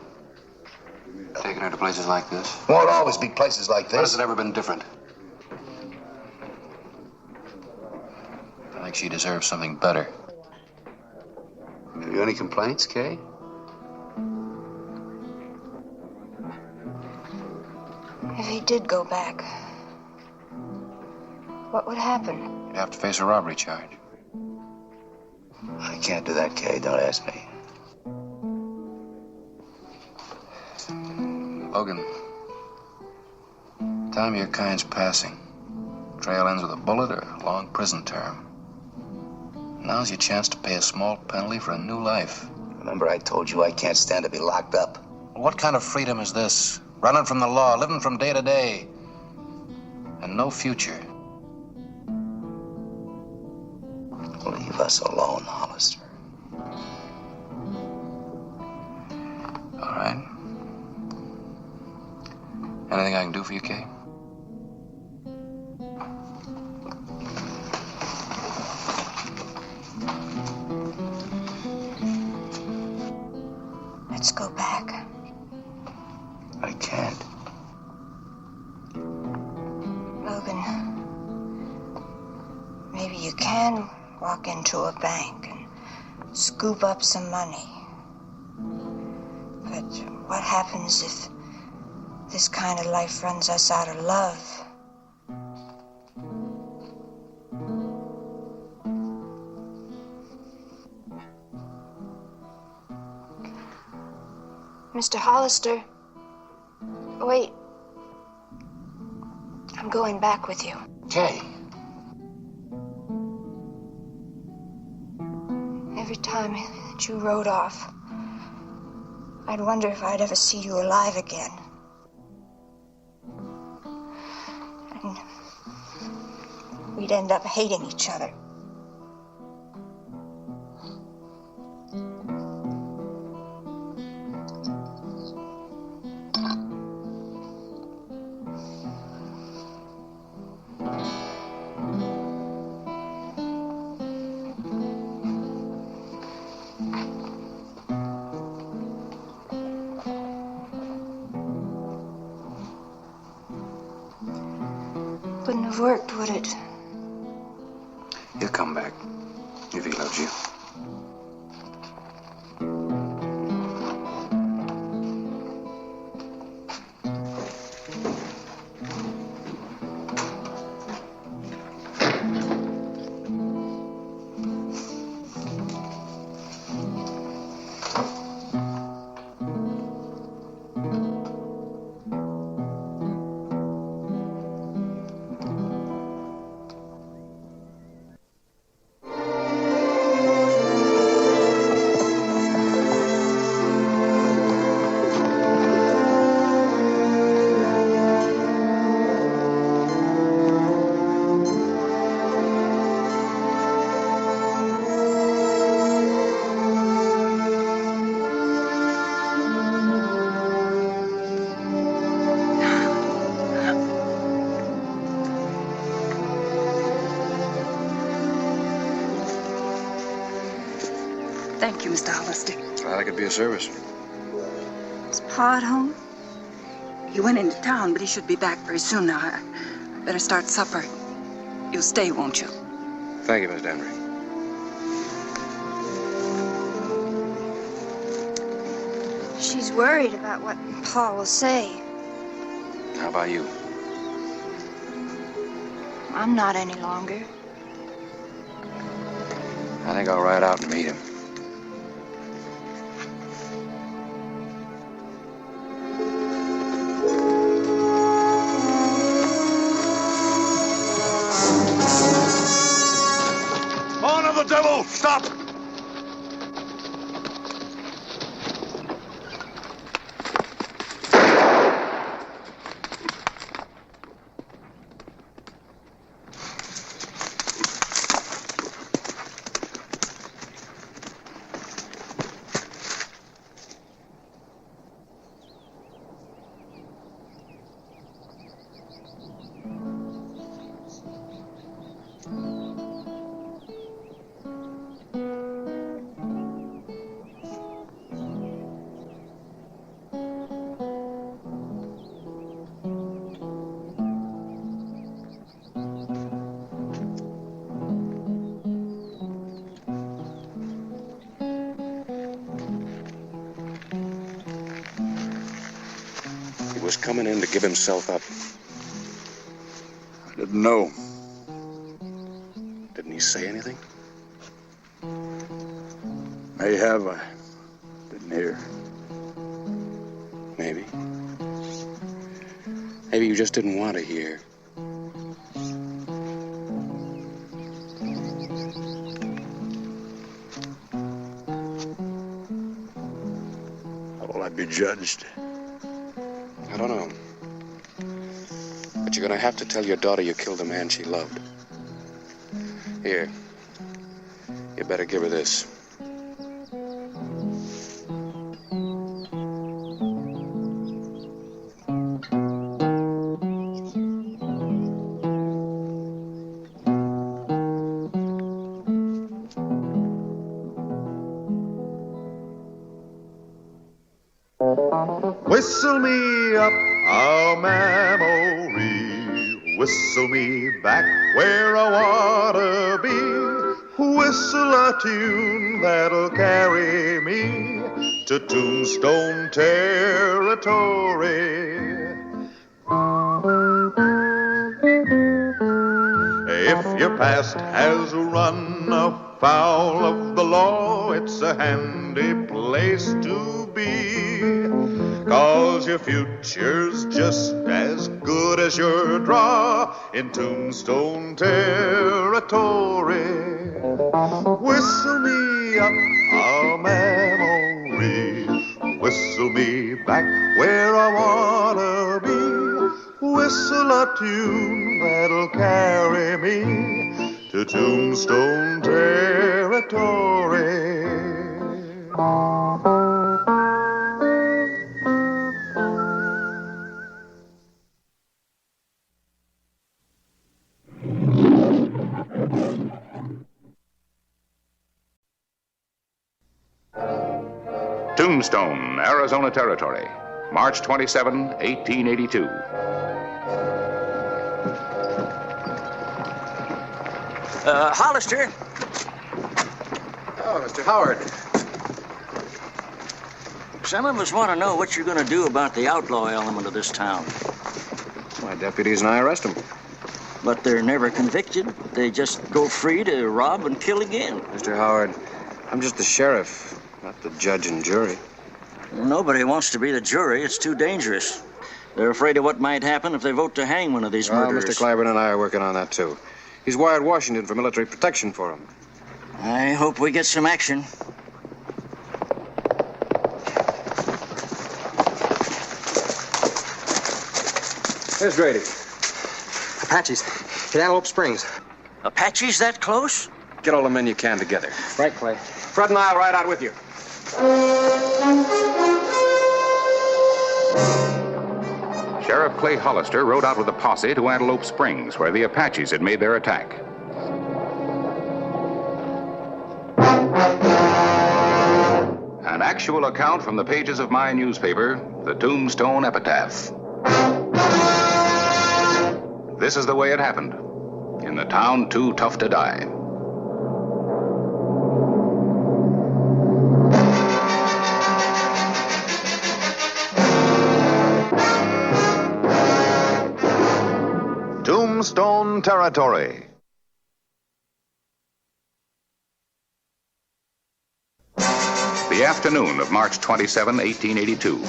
Taking her to places like this? Won't always be places like this. When has it ever been different? I think she deserves something better. Have you any complaints, Kay? If he did go back, what would happen? You'd have to face a robbery charge. I can't do that, Kay. Don't ask me. Logan, time of your kind's passing. Trail ends with a bullet or a long prison term. Now's your chance to pay a small penalty for a new life. Remember, I told you I can't stand to be locked up. Well, what kind of freedom is this? Running from the law, living from day to day, and no future. us alone, Hollister. All right? Anything I can do for you, Kay? Let's go back. I can't. Logan, maybe you can walk into a bank and scoop up some money. But what happens if this kind of life runs us out of love? Mr. Hollister, wait. I'm going back with you. Kay. Every time that you rode off, I'd wonder if I'd ever see you alive again. And we'd end up hating each other. Wouldn't have worked, would it? He'll come back if he loves you. Thank you, Mr. Hollister. Glad I could be of service. Is Pa at home? He went into town, but he should be back very soon now. I better start supper. You'll stay, won't you? Thank you, Miss Danbury. She's worried about what Pa will say. How about you? I'm not any longer. I think I'll ride out and meet him. Honor the devil! Stop! He was coming in to give himself up. I didn't know. Didn't he say anything? May have. I didn't hear. Maybe. Maybe you just didn't want to hear. How will I be judged? I don't know. But you're gonna have to tell your daughter you killed a man she loved. Here. You better give her this. Whistle me up a memory, whistle me back where I wanna be, whistle a tune that'll carry me to Tombstone territory. If your past has run afoul of the law, it's a handy place to be, 'cause your future's just as good as your draw in Tombstone territory. Whistle me up a memory, whistle me back where I wanna be, whistle a tune that'll carry me to Tombstone territory. Tombstone, Arizona Territory, March 27, 1882. Hollister. Oh, Mr. Howard. Some of us want to know what you're going to do about the outlaw element of this town. My deputies and I arrest them. But they're never convicted. They just go free to rob and kill again. Mr. Howard, I'm just the sheriff, not the judge and jury. Nobody wants to be the jury. It's too dangerous. They're afraid of what might happen if they vote to hang one of these murderers. Mr. Clyburn and I are working on that, too. He's wired Washington for military protection for him. I hope we get some action. Here's Grady. Apaches. At Antelope Springs. Apaches that close? Get all the men you can together. Right, Clay. Fred and I'll ride out with you. Sheriff Clay Hollister rode out with a posse to Antelope Springs, where the Apaches had made their attack. An actual account from the pages of my newspaper, the Tombstone Epitaph. This is the way it happened, in the town too tough to die. Tombstone territory. The afternoon of March 27, 1882.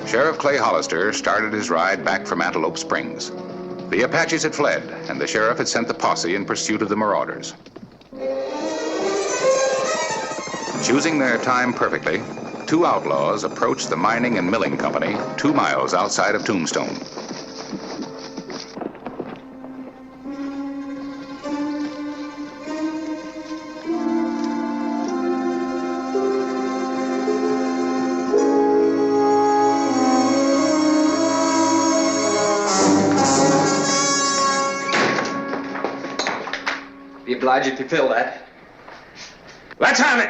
Sheriff Clay Hollister started his ride back from Antelope Springs. The Apaches had fled, and the sheriff had sent the posse in pursuit of the marauders. Choosing their time perfectly, two outlaws approached the mining and milling company 2 miles outside of Tombstone. Be obliged if you fill that. Let's have it!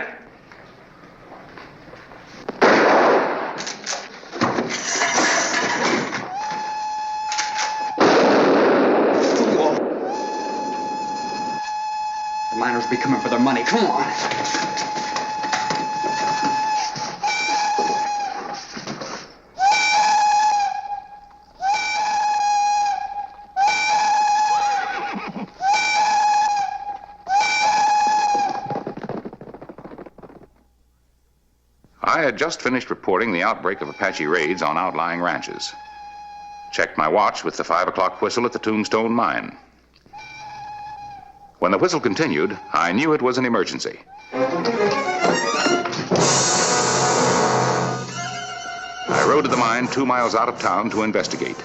The miners will be coming for their money. Come on. I had just finished reporting the outbreak of Apache raids on outlying ranches. Checked my watch with the 5 o'clock whistle at the Tombstone mine. When the whistle continued, I knew it was an emergency. I rode to the mine 2 miles out of town to investigate.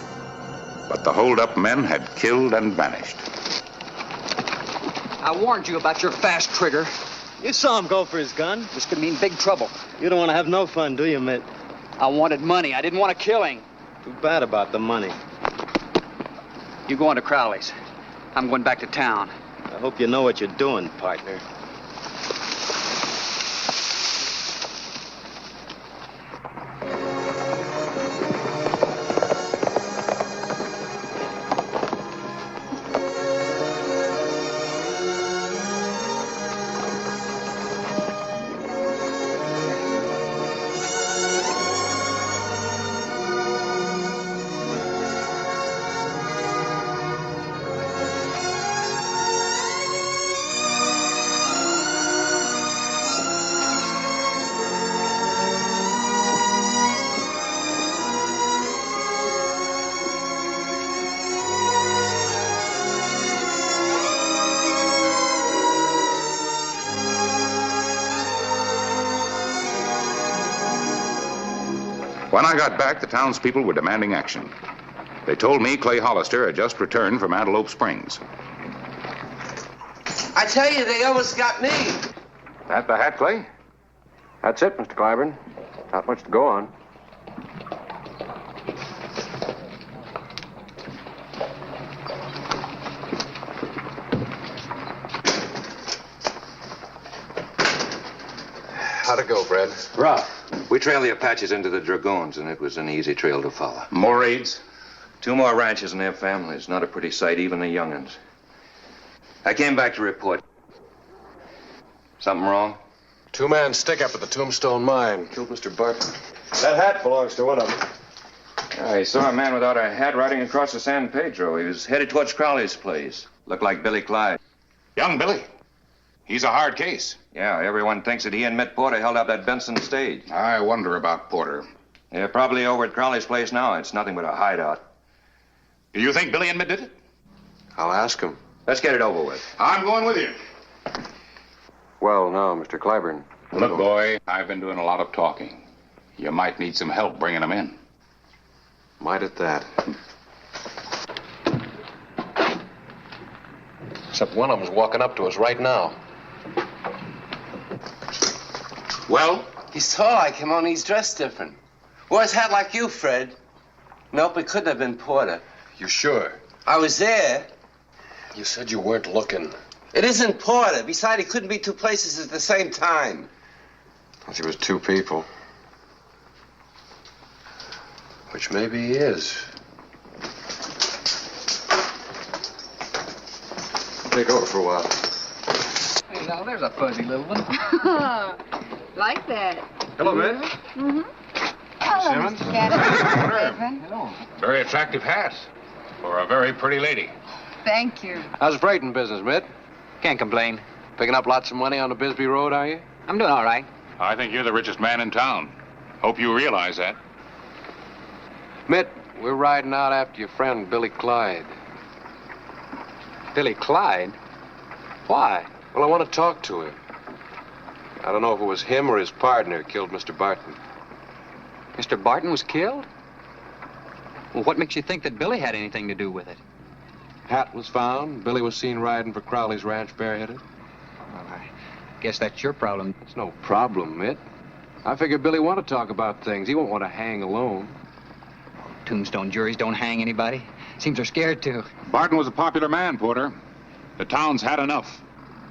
But the hold-up men had killed and vanished. I warned you about your fast trigger. You saw him go for his gun. This could mean big trouble. You don't want to have no fun, do you, Mitt? I wanted money. I didn't want a killing. Too bad about the money. You go on to Crowley's. I'm going back to town. I hope you know what you're doing, partner. When I got back, the townspeople were demanding action. They told me Clay Hollister had just returned from Antelope Springs. I tell you, they almost got me. That the hat, Clay? That's it, Mr. Clyburn. Not much to go on. How'd it go, Fred? Rough. We trailed the Apaches into the Dragoons, and it was an easy trail to follow. More raids? 2 more ranches and their families. Not a pretty sight, even the young'uns. I came back to report. Something wrong? 2-man stick-up at the Tombstone mine. Killed Mr. Barton. That hat belongs to one of them. I saw a man without a hat riding across the San Pedro. He was headed towards Crowley's place. Looked like Billy Clyde. Young Billy. He's a hard case. Yeah, everyone thinks that he and Mitt Porter held up that Benson stage. I wonder about Porter. They're probably over at Crowley's place now. It's nothing but a hideout. Do you think Billy and Mitt did it? I'll ask him. Let's get it over with. I'm going with you. Well, now, Mr. Clyburn. Look, boy, I've been doing a lot of talking. You might need some help bringing them in. Might at that. Except one of them's walking up to us right now. Well? He's tall like him, only he's dressed different. Wore his hat like you, Fred. Nope, it couldn't have been Porter. You sure? I was there. You said you weren't looking. It isn't Porter. Besides, he couldn't be 2 places at the same time. Thought he was 2 people. Which maybe he is. Take over for a while. Hey, now, there's a fuzzy little one. Like that. Hello, Mitt. Mm-hmm. Hello, Simmons. Mr. Gaddis. Hello. Very attractive hat for a very pretty lady. Thank you. How's the freighting business, Mitt? Can't complain. Picking up lots of money on the Bisbee Road, are you? I'm doing all right. I think you're the richest man in town. Hope you realize that. Mitt, we're riding out after your friend, Billy Clyde. Billy Clyde? Why? Well, I want to talk to him. I don't know if it was him or his partner who killed Mr. Barton. Mr. Barton was killed? Well, what makes you think that Billy had anything to do with it? Hat was found. Billy was seen riding for Crowley's ranch bareheaded. Well, I guess that's your problem. It's no problem, Mitt. I figure Billy want to talk about things. He won't want to hang alone. Tombstone juries don't hang anybody. Seems they're scared to. Barton was a popular man, Porter. The town's had enough.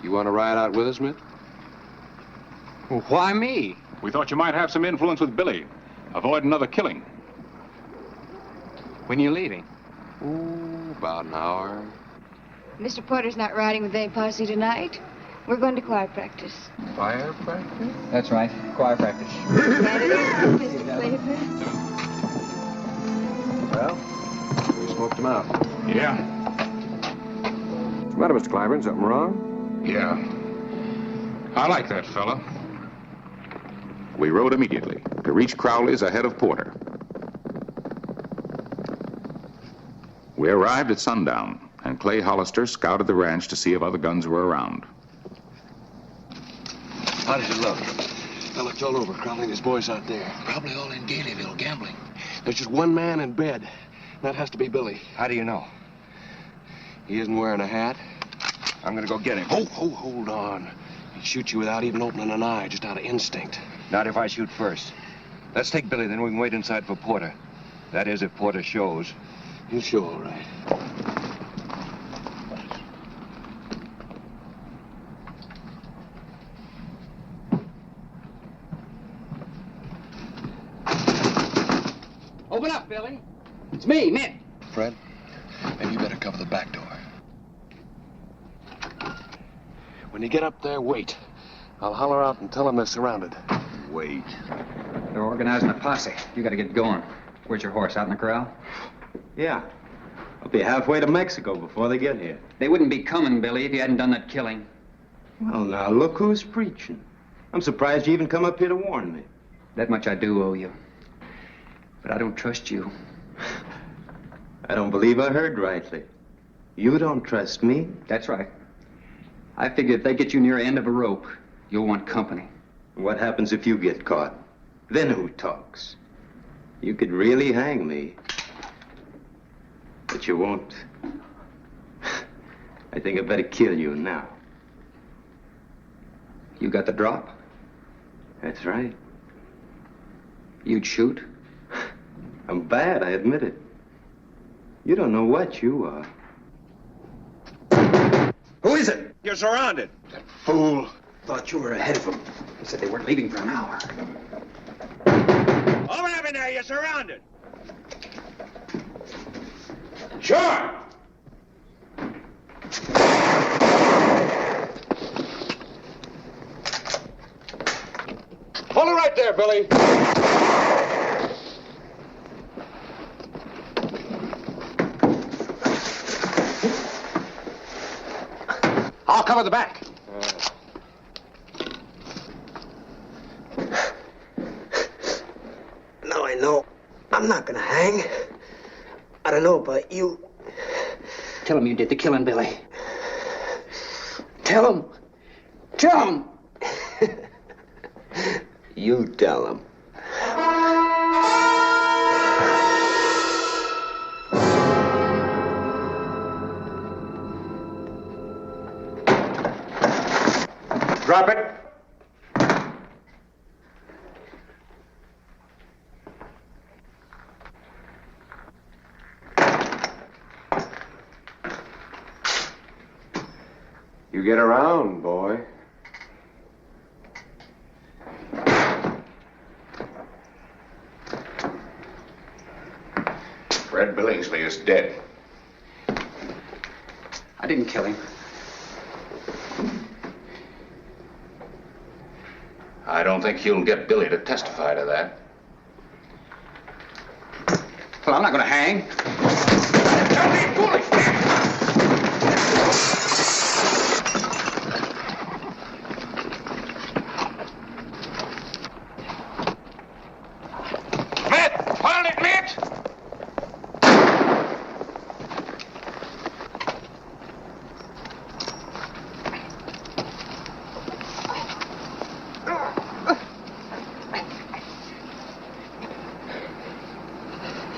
You want to ride out with us, Mitt? Well, why me? We thought you might have some influence with Billy. Avoid another killing. When are you leaving? Ooh, about an hour. Mr. Porter's not riding with any posse tonight. We're going to choir practice. Fire practice? That's right. Choir practice. That it is, Mr. Clayton. Well, we smoked him out. Yeah. What's the matter, Mr. Clyburn? Something wrong? Yeah. I like that fella. We rode immediately to reach Crowley's ahead of Porter. We arrived at sundown, and Clay Hollister scouted the ranch to see if other guns were around. How does it look? I looked all over. Crowley and his boys out there. Probably all in Gaileyville gambling. There's just one man in bed. That has to be Billy. How do you know? He isn't wearing a hat. I'm gonna go get him. Hold on. He'd shoot you without even opening an eye, just out of instinct. Not if I shoot first. Let's take Billy, then we can wait inside for Porter. That is, if Porter shows. He'll show, all right. Open up, Billy. It's me, Mitt. Fred, maybe you better cover the back door. When you get up there, wait. I'll holler out and tell them they're surrounded. Wait. They're organizing a posse. You gotta get going. Where's your horse, out in the corral? Yeah. I'll be halfway to Mexico before they get here. They wouldn't be coming, Billy, if you hadn't done that killing. Well, now, look who's preaching. I'm surprised you even come up here to warn me. That much I do owe you. But I don't trust you. I don't believe I heard rightly. You don't trust me? That's right. I figure if they get you near the end of a rope, you'll want company. What happens if you get caught? Then who talks? You could really hang me. But you won't. I think I better kill you now. You got the drop? That's right. You'd shoot? I'm bad, I admit it. You don't know what you are. Who is it? You're surrounded. That fool. Thought you were ahead of them. They said they weren't leaving for an hour. Open up in there, you're surrounded. Sure. Hold it right there, Billy. I'll cover the back. Now I know I'm not gonna hang. I don't know about you. Tell him you did the killing, Billy. Tell him. Tell him. You tell him. Drop it. You get around, boy. Fred Billingsley is dead. I didn't kill him. I don't think you'll get Billy to testify to that. Well, I'm not going to hang. Don't be foolish! Mitt! Hold it, Mitt!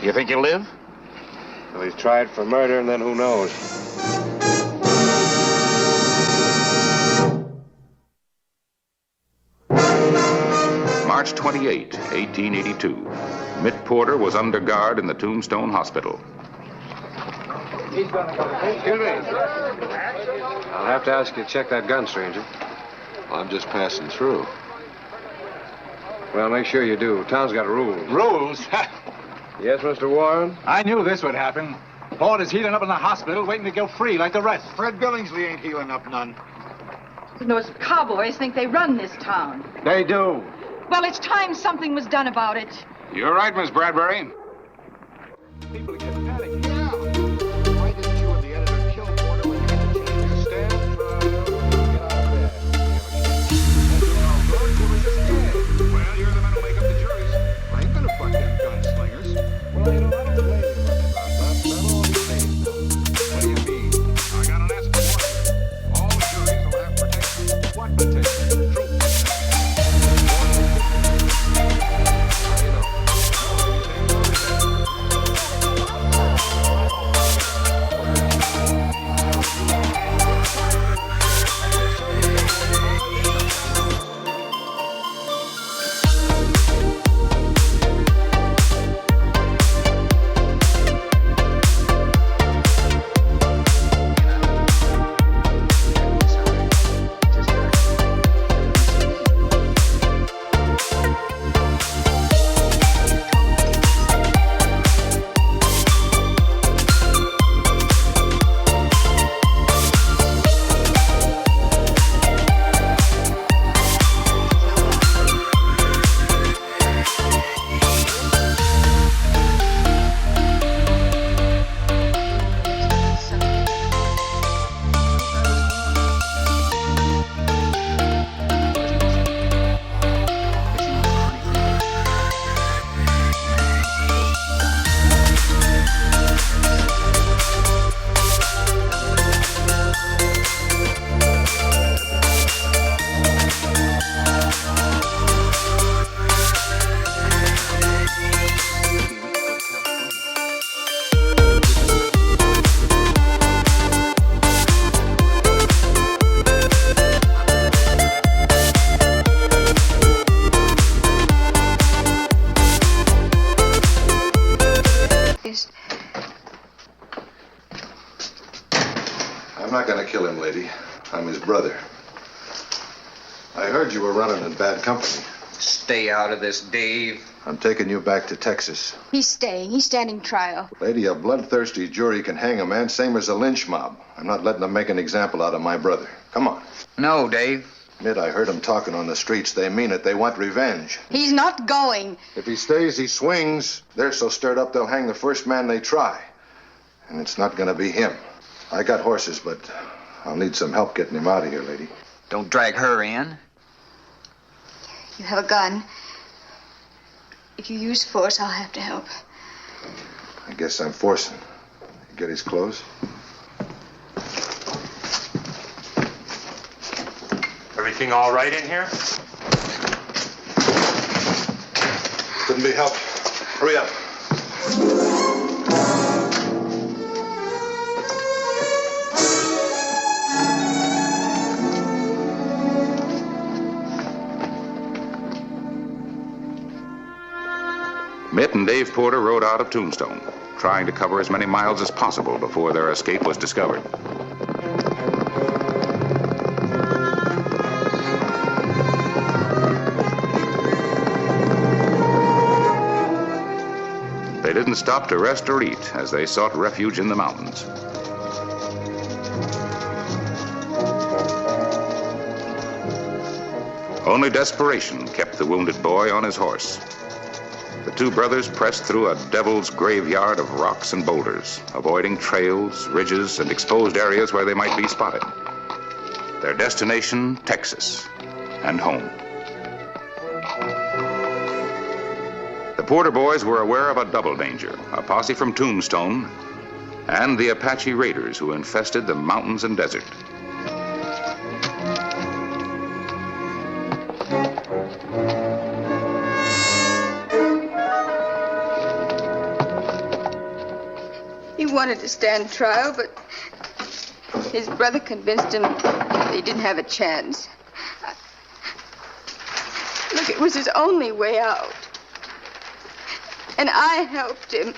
You think he'll live? Well, he's tried for murder, and then who knows? March 28, 1882. Mitt Porter was under guard in the Tombstone Hospital. Excuse me. I'll have to ask you to check that gun, stranger. Well, I'm just passing through. Well, make sure you do. Town's got rules. Rules? Yes, Mr. Warren? I knew this would happen. Porter's healing up in the hospital, waiting to go free like the rest. Fred Billingsley ain't healing up none. Those cowboys think they run this town. They do. Well, it's time something was done about it. You're right, Miss Bradbury. People get panicked. Yeah. Why didn't you and the editor kill Porter when you had the chance to stand? Get out of there. Well, you're the man who make up the juries. I ain't gonna fuck them gunslingers. Well, you know, I don't blame you much about that. That'll all be changed. What do you mean? I got an answer for you. All juries will have protection. What protection? Troop. him, lady. I'm his brother. I heard you were running in bad company. Stay out of this, Dave. I'm taking you back to Texas. He's staying. He's standing trial. Lady, a bloodthirsty jury can hang a man same as a lynch mob. I'm not letting them make an example out of my brother. Come on. No, Dave. Admit I heard them talking on the streets. They mean it. They want revenge. He's not going. If he stays, he swings. They're so stirred up they'll hang the first man they try. And it's not going to be him. I got horses, but I'll need some help getting him out of here, lady. Don't drag her in. You have a gun. If you use force, I'll have to help. I guess I'm forcing. You get his clothes? Everything all right in here? Couldn't be helped. Hurry up. Mitt and Dave Porter rode out of Tombstone, trying to cover as many miles as possible before their escape was discovered. They didn't stop to rest or eat as they sought refuge in the mountains. Only desperation kept the wounded boy on his horse. The two brothers pressed through a devil's graveyard of rocks and boulders, avoiding trails, ridges, and exposed areas where they might be spotted. Their destination, Texas, and home. The Porter boys were aware of a double danger, a posse from Tombstone and the Apache raiders who infested the mountains and desert. He wanted to stand trial, but his brother convinced him that he didn't have a chance. Look, it was his only way out. And I helped him.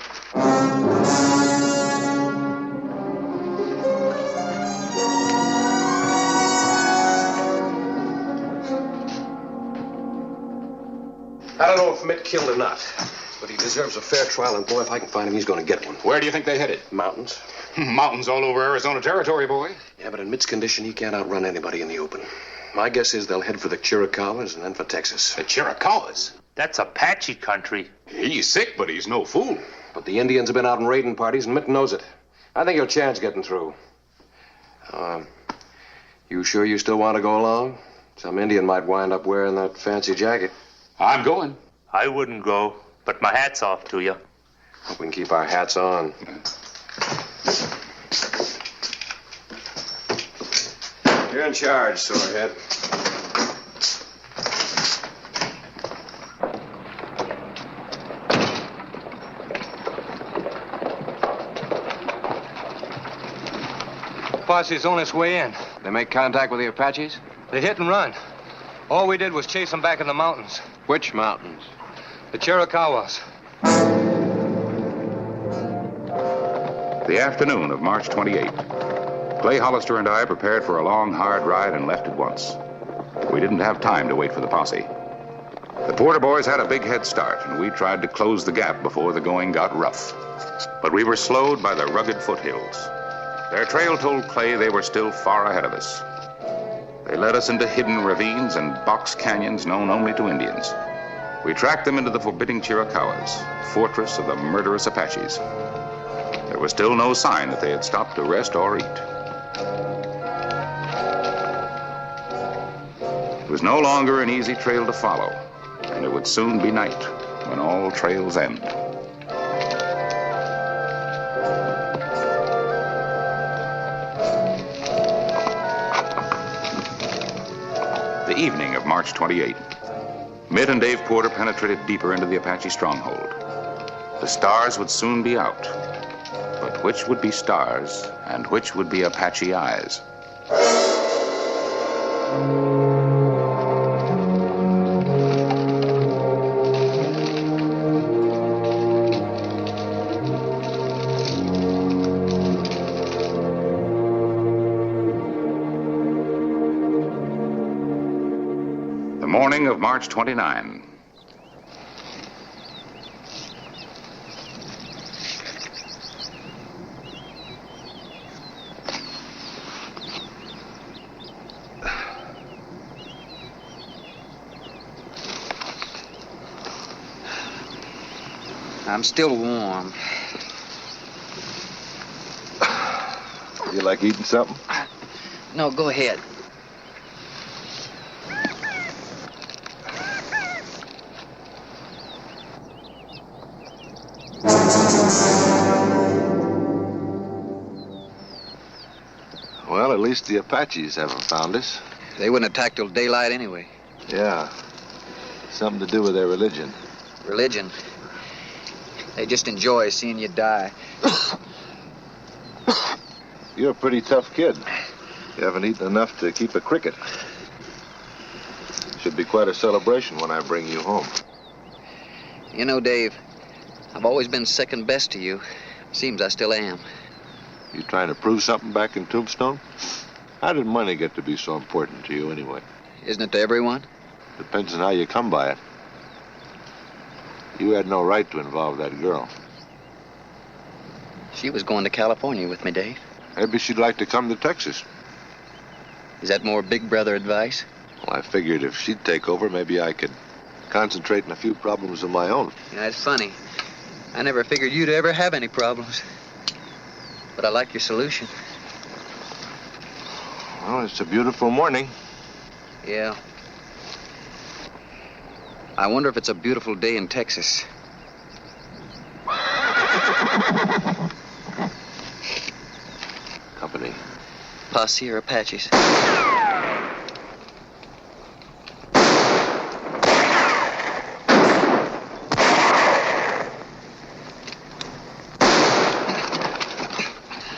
I don't know if Mitt killed or not, but he deserves a fair trial, and boy, if I can find him, he's going to get one. Where do you think they headed? Mountains. Mountains all over Arizona territory, boy. Yeah, but in Mitt's condition, he can't outrun anybody in the open. My guess is they'll head for the Chiricahuas and then for Texas. The Chiricahuas? That's Apache country. He's sick, but he's no fool. But the Indians have been out in raiding parties, and Mitt knows it. I think he'll chance getting through. You sure you still want to go along? Some Indian might wind up wearing that fancy jacket. I'm going. I wouldn't go, but my hat's off to you. Hope we can keep our hats on. You're in charge, Sorehead. Posse's on its way in. They make contact with the Apaches? They hit and run. All we did was chase them back in the mountains. Which mountains? The Chiricahuas. The afternoon of March 28. Clay Hollister and I prepared for a long, hard ride and left at once. We didn't have time to wait for the posse. The Porter boys had a big head start, and we tried to close the gap before the going got rough. But we were slowed by the rugged foothills. Their trail told Clay they were still far ahead of us. They led us into hidden ravines and box canyons known only to Indians. We tracked them into the forbidding Chiricahuas, fortress of the murderous Apaches. There was still no sign that they had stopped to rest or eat. It was no longer an easy trail to follow, and it would soon be night when all trails end. The evening of March 28. Mitt and Dave Porter penetrated deeper into the Apache stronghold. The stars would soon be out, but which would be stars and which would be Apache eyes? The morning of March 29. I'm still warm. You like eating something? No, go ahead. Well, at least the Apaches haven't found us. They wouldn't attack till daylight anyway. Yeah. Something to do with their religion. Religion. They just enjoy seeing you die. You're a pretty tough kid. You haven't eaten enough to keep a cricket. Should be quite a celebration when I bring you home. You know, Dave, I've always been second best to you. Seems I still am. You trying to prove something back in Tombstone? How did money get to be so important to you anyway? Isn't it to everyone? Depends on how you come by it. You had no right to involve that girl. She was going to California with me, Dave. Maybe she'd like to come to Texas. Is that more big brother advice? Well, I figured if she'd take over, maybe I could concentrate on a few problems of my own. Yeah, that's funny. I never figured you'd ever have any problems. But I like your solution. Well, it's a beautiful morning. Yeah. I wonder if it's a beautiful day in Texas. Company. Posse or Apaches?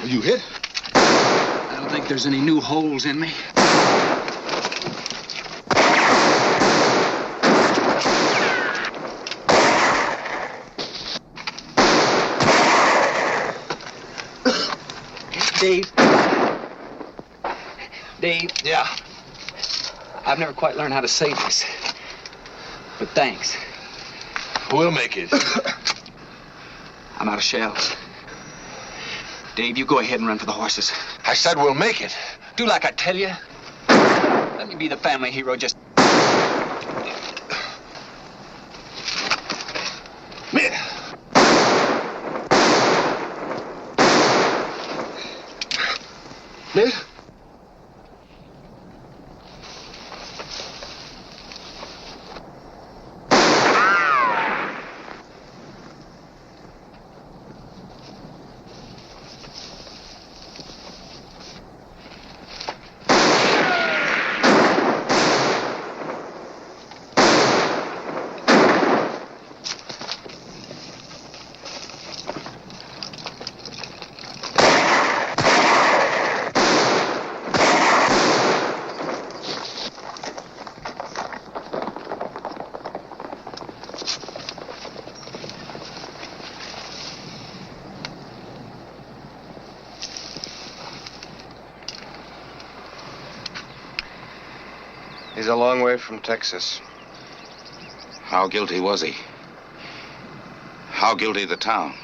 Are you hit? I don't think there's any new holes in me. Dave? Yeah? I've never quite learned how to say this. But thanks. We'll make it. I'm out of shells. Dave, you go ahead and run for the horses. I said we'll make it. Do like I tell you. Let me be the family hero just... Ned? He's a long way from Texas. How guilty was he? How guilty the town?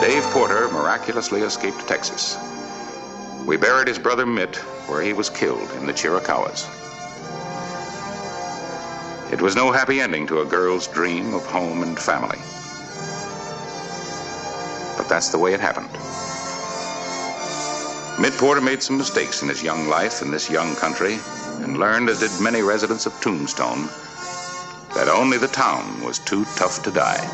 Dave Porter miraculously escaped Texas. We buried his brother Mitt where he was killed in the Chiricahuas. It was no happy ending to a girl's dream of home and family. But that's the way it happened. Mitt Porter made some mistakes in his young life in this young country and learned, as did many residents of Tombstone, that only the town was too tough to die.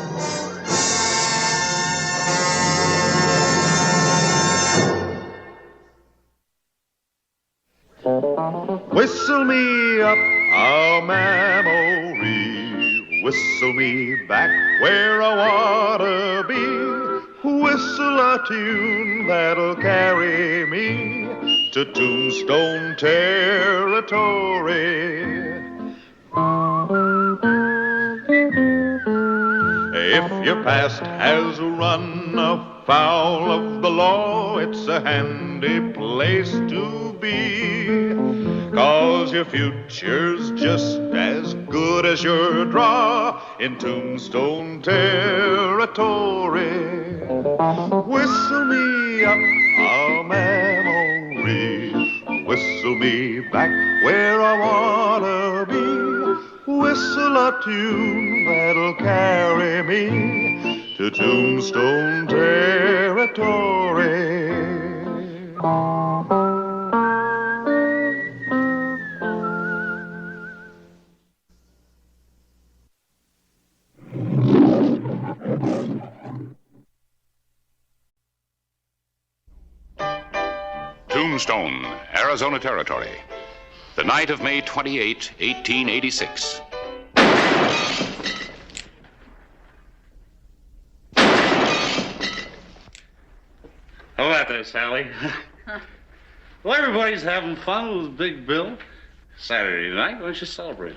Whistle me up a memory, whistle me back where I wanna be. Whistle a tune that'll carry me to Tombstone territory. If your past has run run afoul of the law, it's a handy place to be. 'Cause your future's just as good as your draw in Tombstone territory. Whistle me up a memory, whistle me back where I wanna be. Whistle a tune that'll carry me to Tombstone territory. Tombstone, Arizona Territory. The night of May 28, 1886. How about that, Sally? Well, everybody's having fun with Big Bill. Saturday night, why don't you celebrate?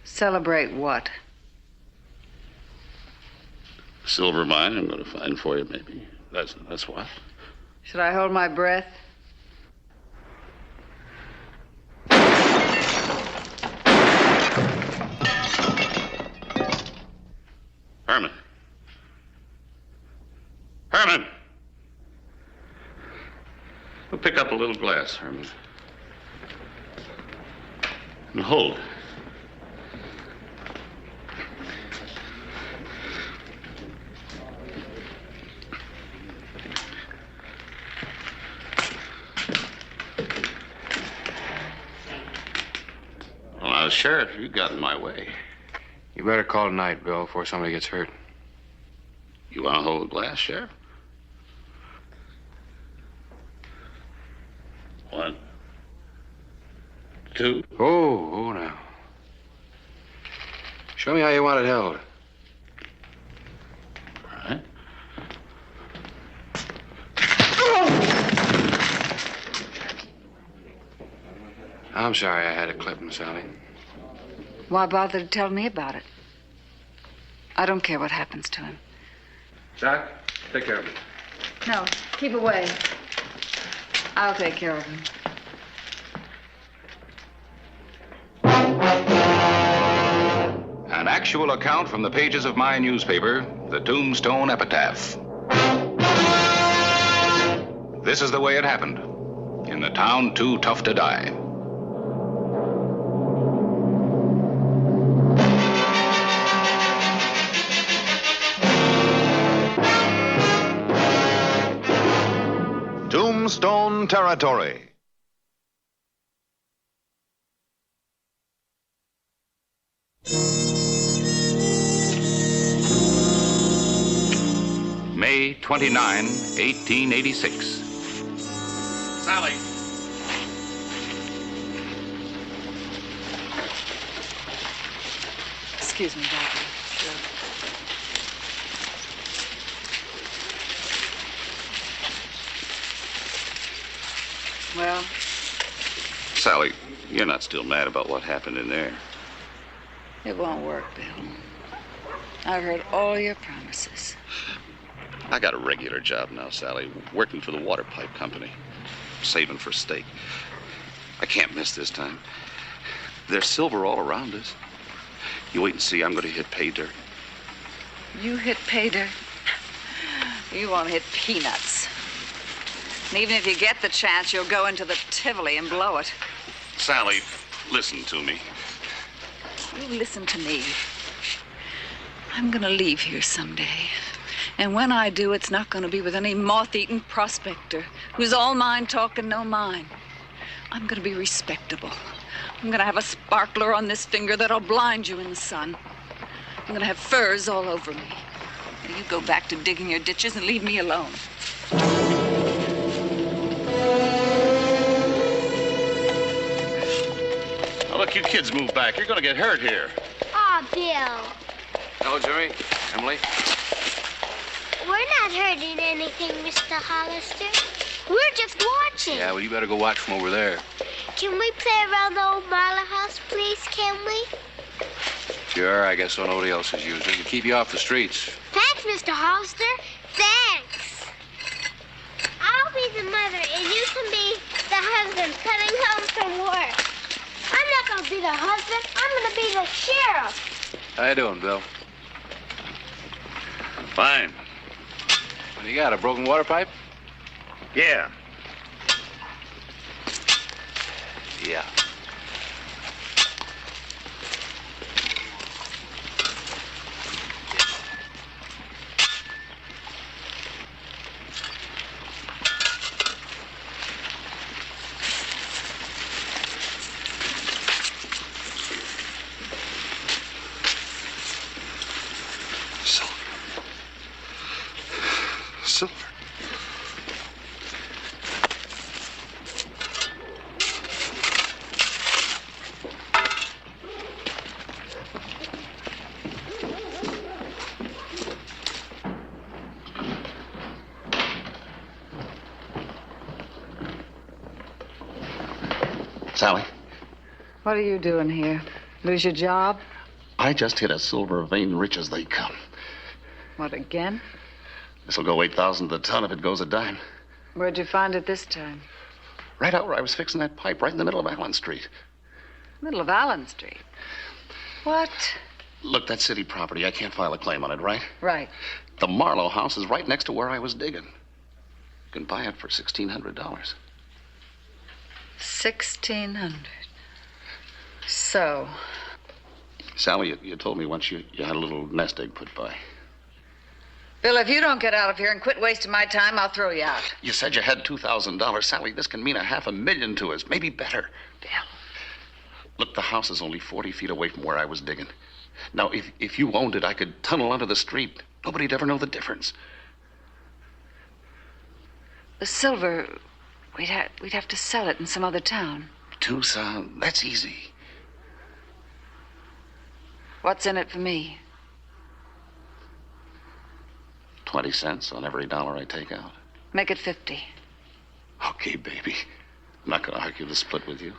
Celebrate what? Silver mine I'm going to find for you, maybe. That's what. Should I hold my breath? Herman. Herman! We'll pick up a little glass, Herman. And hold. Well, now, Sheriff, you got in my way. You better call tonight, Bill, before somebody gets hurt. You want to hold a glass, Sheriff? 1, 2. Oh, now. Show me how you want it held. All right. I'm sorry I had to clip him, Sally. Why bother to tell me about it? I don't care what happens to him. Jack, take care of him. No, keep away. I'll take care of him. An actual account from the pages of my newspaper, the Tombstone Epitaph. This is the way it happened in the town too tough to die. Tombstone Territory. May 29, 1886. Sally. Excuse me, Doctor. Sure. Well? Sally, you're not still mad about what happened in there. It won't work, Bill. I've heard all your promises. I got a regular job now, Sally, working for the water pipe company, saving for steak. I can't miss this time. There's silver all around us. You wait and see. I'm going to hit pay dirt. You hit pay dirt. You won't hit peanuts. And even if you get the chance, you'll go into the Tivoli and blow it. Sally, listen to me. You listen to me. I'm gonna leave here someday. And when I do, it's not gonna be with any moth-eaten prospector who's all mind talk and no mind. I'm gonna be respectable. I'm gonna have a sparkler on this finger that'll blind you in the sun. I'm gonna have furs all over me. Now you go back to digging your ditches and leave me alone. Oh, look, you kids move back. You're going to get hurt here. Aw, Bill. Hello, Jerry. Emily. We're not hurting anything, Mr. Hollister. We're just watching. Yeah, well, you better go watch from over there. Can we play around the old Marla house, please, can we? Sure, I guess so nobody else is using it. Keep you off the streets. Patsy Thanks, Mr. Hollister. Thanks. I'll be the mother, and you can be the husband coming home from work. I'm not going to be the husband. I'm going to be the sheriff. How you doing, Bill? Fine. What do you got, a broken water pipe? Yeah. Yeah. Silver. Sally, What are you doing here? Lose your job? I just hit a silver vein rich as they come. What, again? This'll go 8,000 a ton if it goes a dime. Where'd you find it this time? Right out where I was fixing that pipe, right in the middle of Allen Street. Middle of Allen Street. What? Look, that city property, I can't file a claim on it, right? Right. The Marlowe house is right next to where I was digging. You can buy it for $1,600. 1,600. So, Sally, you told me once you had a little nest egg put by. Bill, if you don't get out of here and quit wasting my time, I'll throw you out. You said you had $2,000. Sally, this can mean $500,000 to us, maybe better. Bill. Look, the house is only 40 feet away from where I was digging. Now, if you owned it, I could tunnel under the street. Nobody'd ever know the difference. The silver, we'd have to sell it in some other town. Tucson, that's easy. What's in it for me? 20 cents on every dollar I take out. Make it 50. Okay, baby. I'm not going to argue the split with you.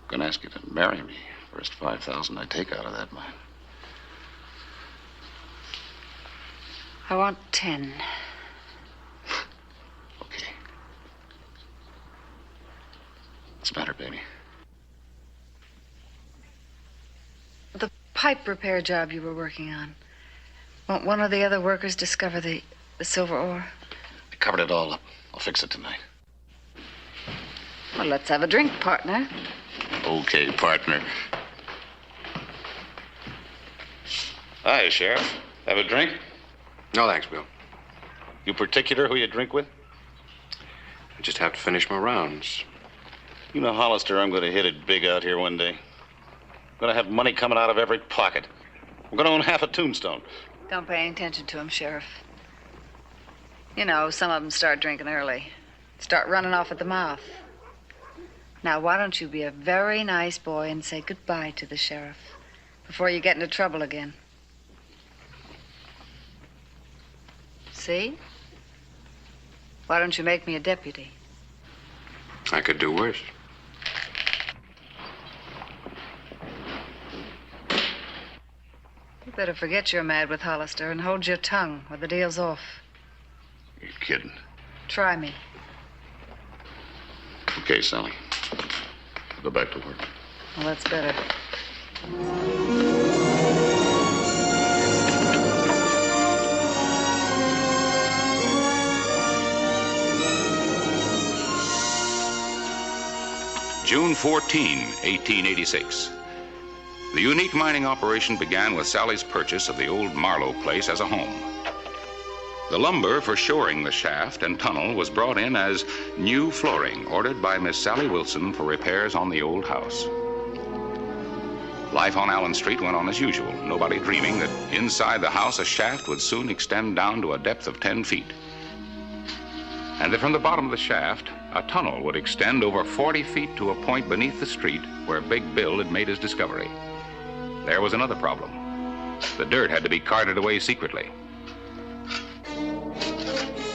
I'm going to ask you to marry me. First 5,000 I take out of that mine. I want 10. Okay. What's the matter, baby? The pipe repair job you were working on. Won't one of the other workers discover the silver ore? I covered it all up. I'll fix it tonight. Well, let's have a drink, partner. Okay, partner. Hi, Sheriff. Have a drink? No, thanks, Bill. You particular who you drink with? I just have to finish my rounds. You know, Hollister, I'm going to hit it big out here one day. I'm going to have money coming out of every pocket. I'm going to own half a Tombstone. Don't pay any attention to him, Sheriff. You know, some of them start drinking early. Start running off at the mouth. Now, why don't you be a very nice boy and say goodbye to the sheriff before you get into trouble again? See? Why don't you make me a deputy? I could do worse. You better forget you're mad with Hollister and hold your tongue or the deal's off. You're kidding. Try me. Okay, Sally. Go back to work. Well, that's better. June 14, 1886. The unique mining operation began with Sally's purchase of the old Marlowe place as a home. The lumber for shoring the shaft and tunnel was brought in as new flooring ordered by Miss Sally Wilson for repairs on the old house. Life on Allen Street went on as usual, nobody dreaming that inside the house a shaft would soon extend down to a depth of 10 feet. And that from the bottom of the shaft, a tunnel would extend over 40 feet to a point beneath the street where Big Bill had made his discovery. There was another problem. The dirt had to be carted away secretly.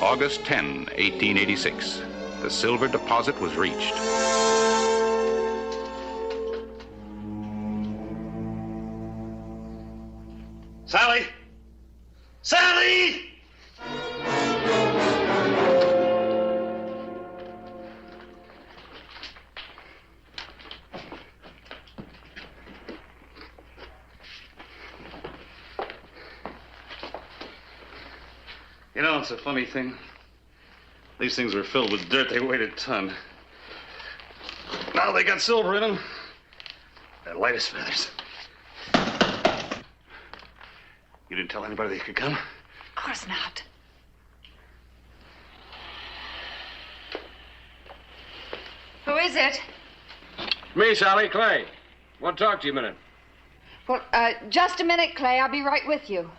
August 10, 1886. The silver deposit was reached. Sally! You know, it's a funny thing. These things were filled with dirt. They weighed a ton. Now they got silver in them. They're light as feathers. You didn't tell anybody they could come? Of course not. Who is it? Me, Sally, Clay. Want to talk to you a minute. Well, just a minute, Clay. I'll be right with you.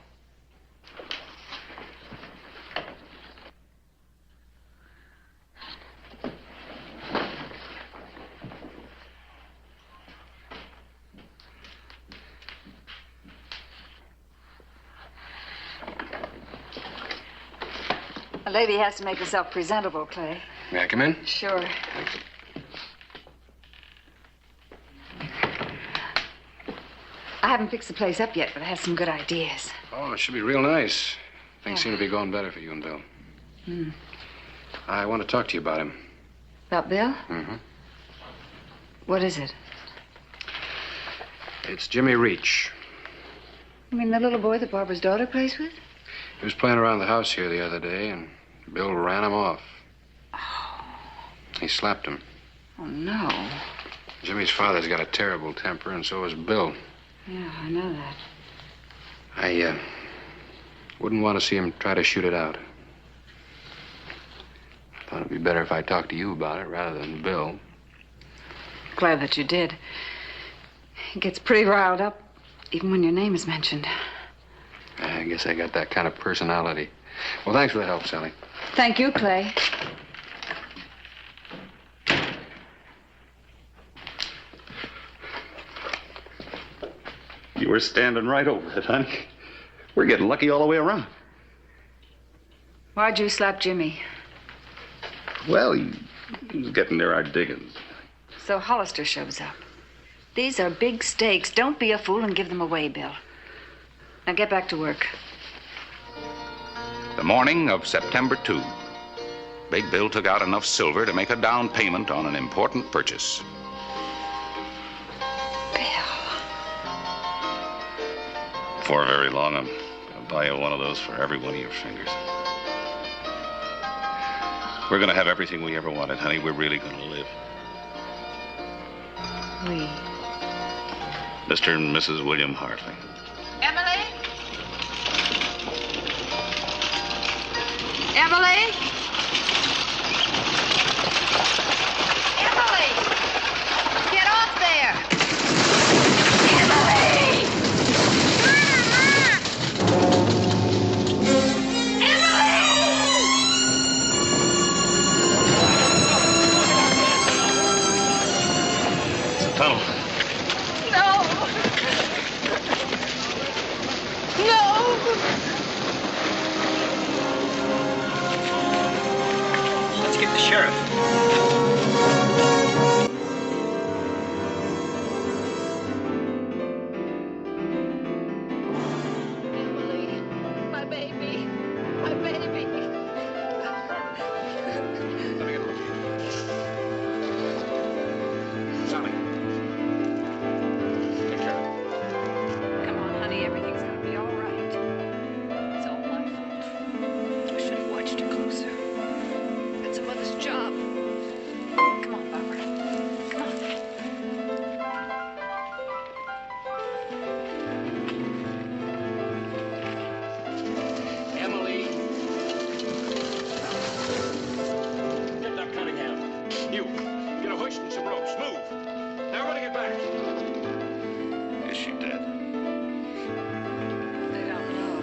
A lady has to make herself presentable, Clay. May I come in? Sure. I haven't fixed the place up yet, but I have some good ideas. Oh, it should be real nice. Things seem to be going better for you and Bill. Hmm. I want to talk to you about him. About Bill? Mm-hmm. What is it? It's Jimmy Reach. You mean the little boy that Barbara's daughter plays with? He was playing around the house here the other day, and Bill ran him off. Oh. He slapped him. Oh, no. Jimmy's father's got a terrible temper, and so has Bill. Yeah, I know that. I wouldn't want to see him try to shoot it out. I thought it'd be better if I talked to you about it rather than Bill. Glad that you did. He gets pretty riled up, even when your name is mentioned. I guess I got that kind of personality. Well, thanks for the help, Sally. Thank you, Clay. You were standing right over it, honey. We're getting lucky all the way around. Why'd you slap Jimmy? Well, he was getting near our diggings. So Hollister shows up. These are big stakes. Don't be a fool and give them away, Bill. Now get back to work. The morning of September 2, Big Bill took out enough silver to make a down payment on an important purchase. Before very long, I'll buy you one of those for every one of your fingers. We're going to have everything we ever wanted, honey. We're really going to live. We. Mr. and Mrs. William Hartley. Emily? Emily? Emily! Get off there! Emily! It's a tunnel. No! No! Let's get the sheriff. Emily, my baby, my baby. Sally. Take care of it. Come on, honey, everything's gonna be all right. It's all my fault. I should have watched her closer. That's a mother's job. Come on, Barbara. Come on. Emily. Get that Cunningham. You, get a hoist and some ropes. Move. Now, everybody get back. Is she dead? They don't know.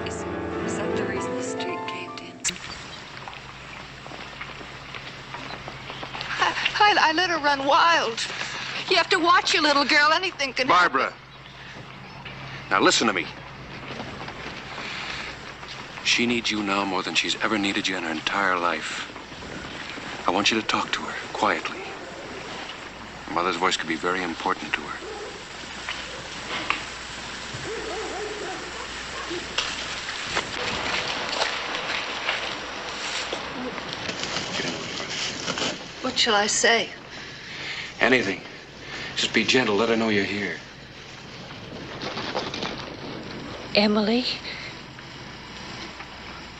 Is that the reason the street caved in? I let her run wild. You have to watch your little girl. Anything can happen. Barbara. Now listen to me. She needs you now more than she's ever needed you in her entire life. I want you to talk to her quietly. Her mother's voice could be very important to her. What shall I say? Anything. Just be gentle. Let her know you're here. Emily?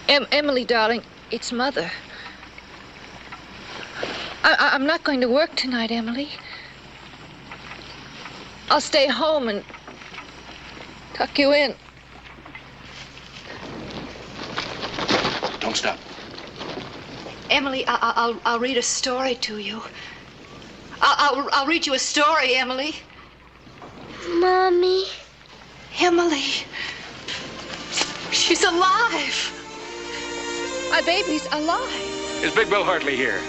Emily, darling, it's Mother. I'm not going to work tonight, Emily. I'll stay home and tuck you in. Don't stop. Emily, I'll read a story to you. I'll read you a story, Emily. Mommy. Emily. She's alive. My baby's alive. Is Big Bill Hartley here?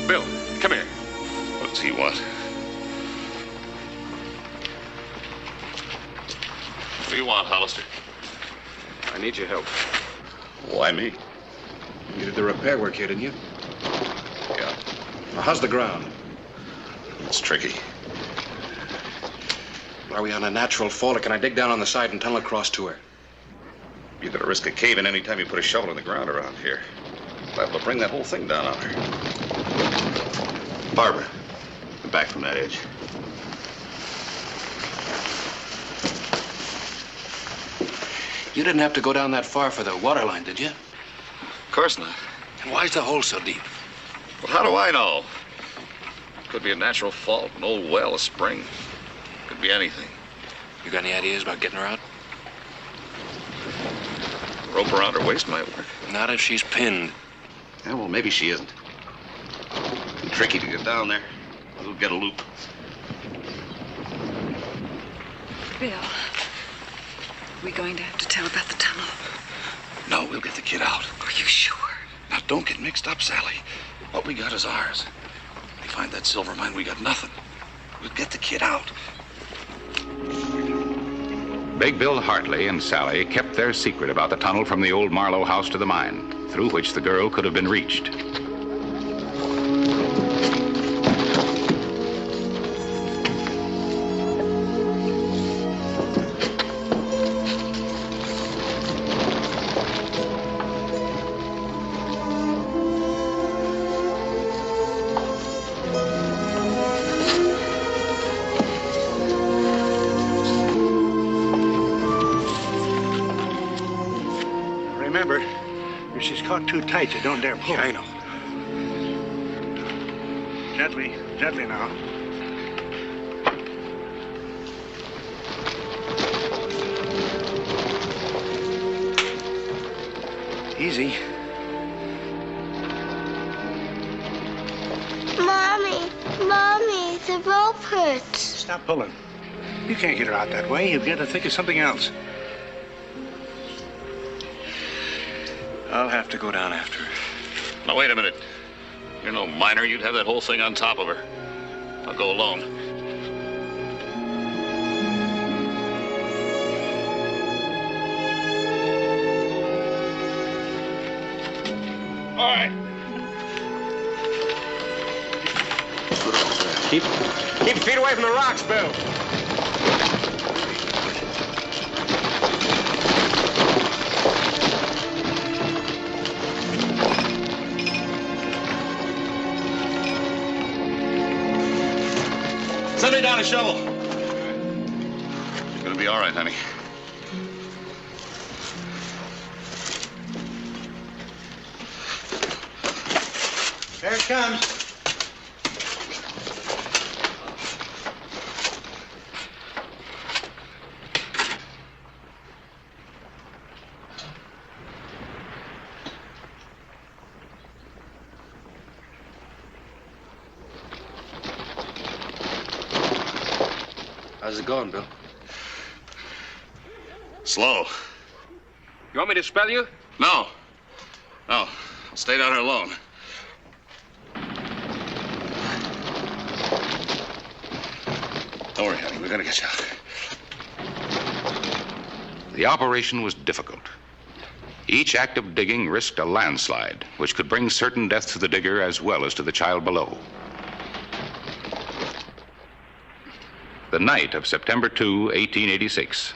Bill, come here. What does he want? What do you want, Hollister? I need your help. Why me? You did the repair work here, didn't you? Yeah. Now, how's the ground? It's tricky. Are we on a natural fault, or can I dig down on the side and tunnel across to her? You're gonna risk a cave-in any time you put a shovel in the ground around here. Liable to bring that whole thing down on her. Barbara, come back from that edge. You didn't have to go down that far for the water line, did you? Of course not. And why's the hole so deep? Well, how do I know? Could be a natural fault, an old well, a spring. Could be anything. You got any ideas about getting her out? A rope around her waist might work. Not if she's pinned. Yeah, well, maybe she isn't. It's tricky to get down there. We'll get a loop. Bill, we going to have to tell about the tunnel? No, we'll get the kid out. Are you sure? Now, don't get mixed up, Sally. What we got is ours. If we find that silver mine, we got nothing. We'll get the kid out. Big Bill Hartley and Sally kept their secret about the tunnel from the old Marlowe house to the mine, through which the girl could have been reached. Remember, if she's caught too tight, you don't dare pull. Yeah, I know. Gently, gently now. Easy. Mommy, the rope hurts. Stop pulling. You can't get her out that way. You've got to think of something else. I'll have to go down after her. Now, wait a minute. You're no miner. You'd have that whole thing on top of her. I'll go alone. All right. Keep your feet away from the rocks, Bill. Send me down a shovel. You're gonna be all right, honey. There it comes. How's it going, Bill? Slow. You want me to spell you? No. No. I'll stay down here alone. Don't worry, honey. We're gonna get you out. The operation was difficult. Each act of digging risked a landslide, which could bring certain death to the digger as well as to the child below. The night of September 2, 1886.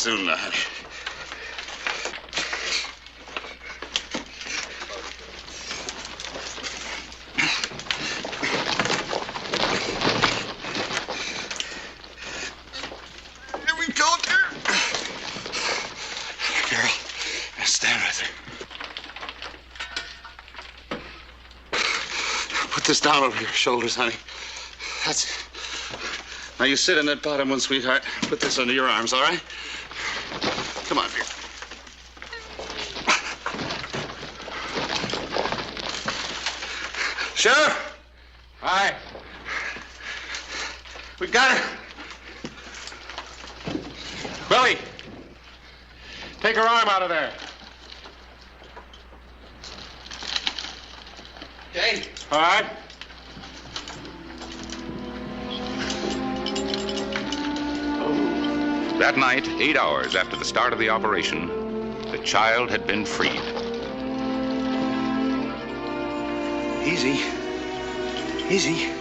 soon now, honey. Here we go, dear. Girl, stand right there. Put this down over your shoulders, honey. That's it. Now you sit in that bottom one, sweetheart. Put this under your arms, all right? Come on, dear. Sheriff! Hi. We got her. Billy! Take her arm out of there. Okay. All right. That night, 8 hours after the start of the operation, the child had been freed. Easy. Easy.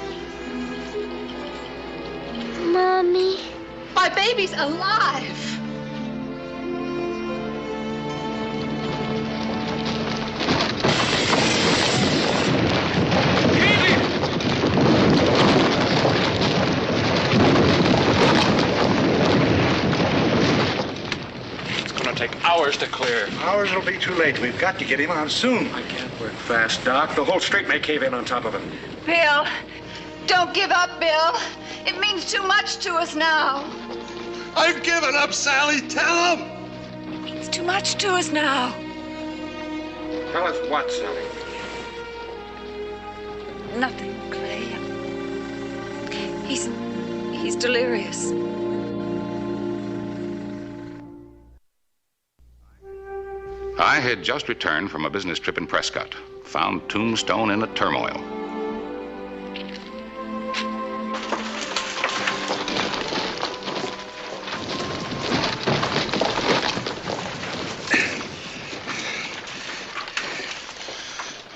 Mommy. My baby's alive. Take hours to clear. Hours will be too late. We've got to get him out soon. I can't work fast, Doc. The whole street may cave in on top of him. Bill, don't give up, Bill. It means too much to us now. I've given up, Sally. Tell him. It means too much to us now. Tell us what, Sally? Nothing, Clay. He's delirious. I had just returned from a business trip in Prescott, found Tombstone in a turmoil.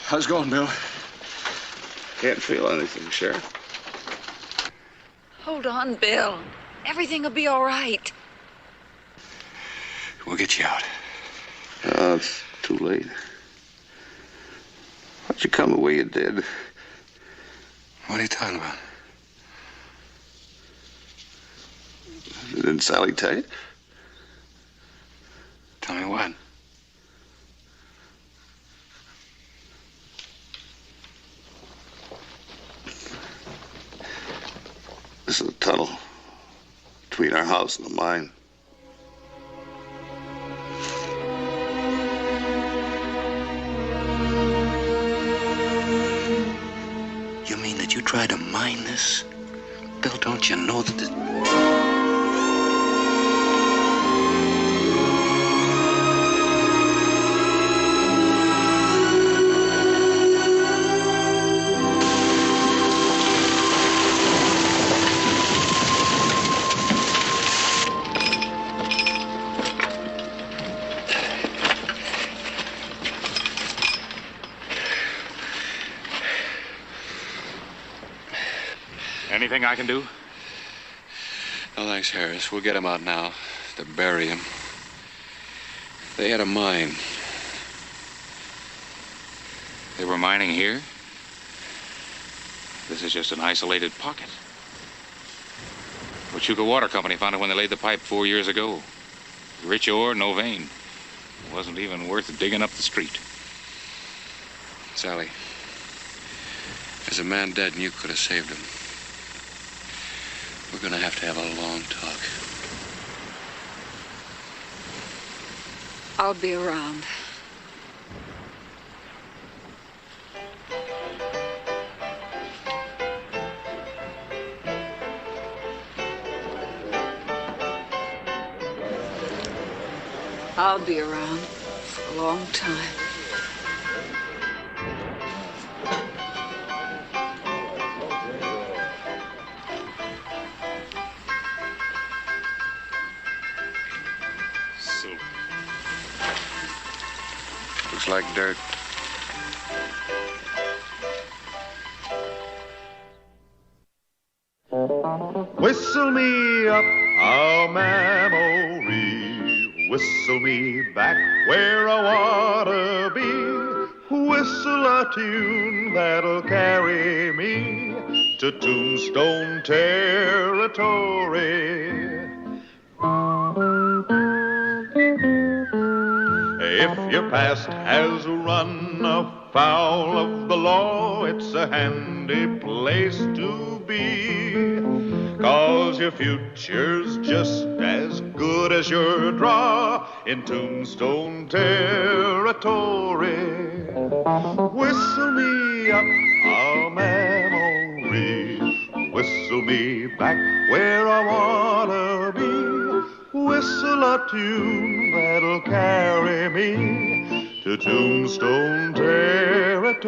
How's it going, Bill? Can't feel anything, Sheriff. Hold on, Bill. Everything will be all right. We'll get you out. It's too late. Why'd you come the way you did? What are you talking about? Didn't Sally tell you? Tell me what? This is a tunnel between our house and the mine. You mean that you tried to mine this? Bill, don't you know that this... Anything I can do? No, thanks, Harris. We'll get him out now to bury him. They had a mine. They were mining here? This is just an isolated pocket. Huachuca Water Company found it when they laid the pipe 4 years ago. Rich ore, no vein. Wasn't even worth digging up the street. Sally, there's a man dead and you could have saved him. We're gonna have a long talk. I'll be around. I'll be around for a long time. Soup. Looks like dirt. Whistle me up a memory Whistle me back where I wanna be. Whistle a tune that'll carry me to Tombstone territory. If your past has run afoul of the law, it's a handy place to be. 'Cause your future's just as good as your draw in Tombstone territory. Whistle me up a memory. Whistle me back where I wanna be. Whistle a tune that'll carry me to Tombstone territory.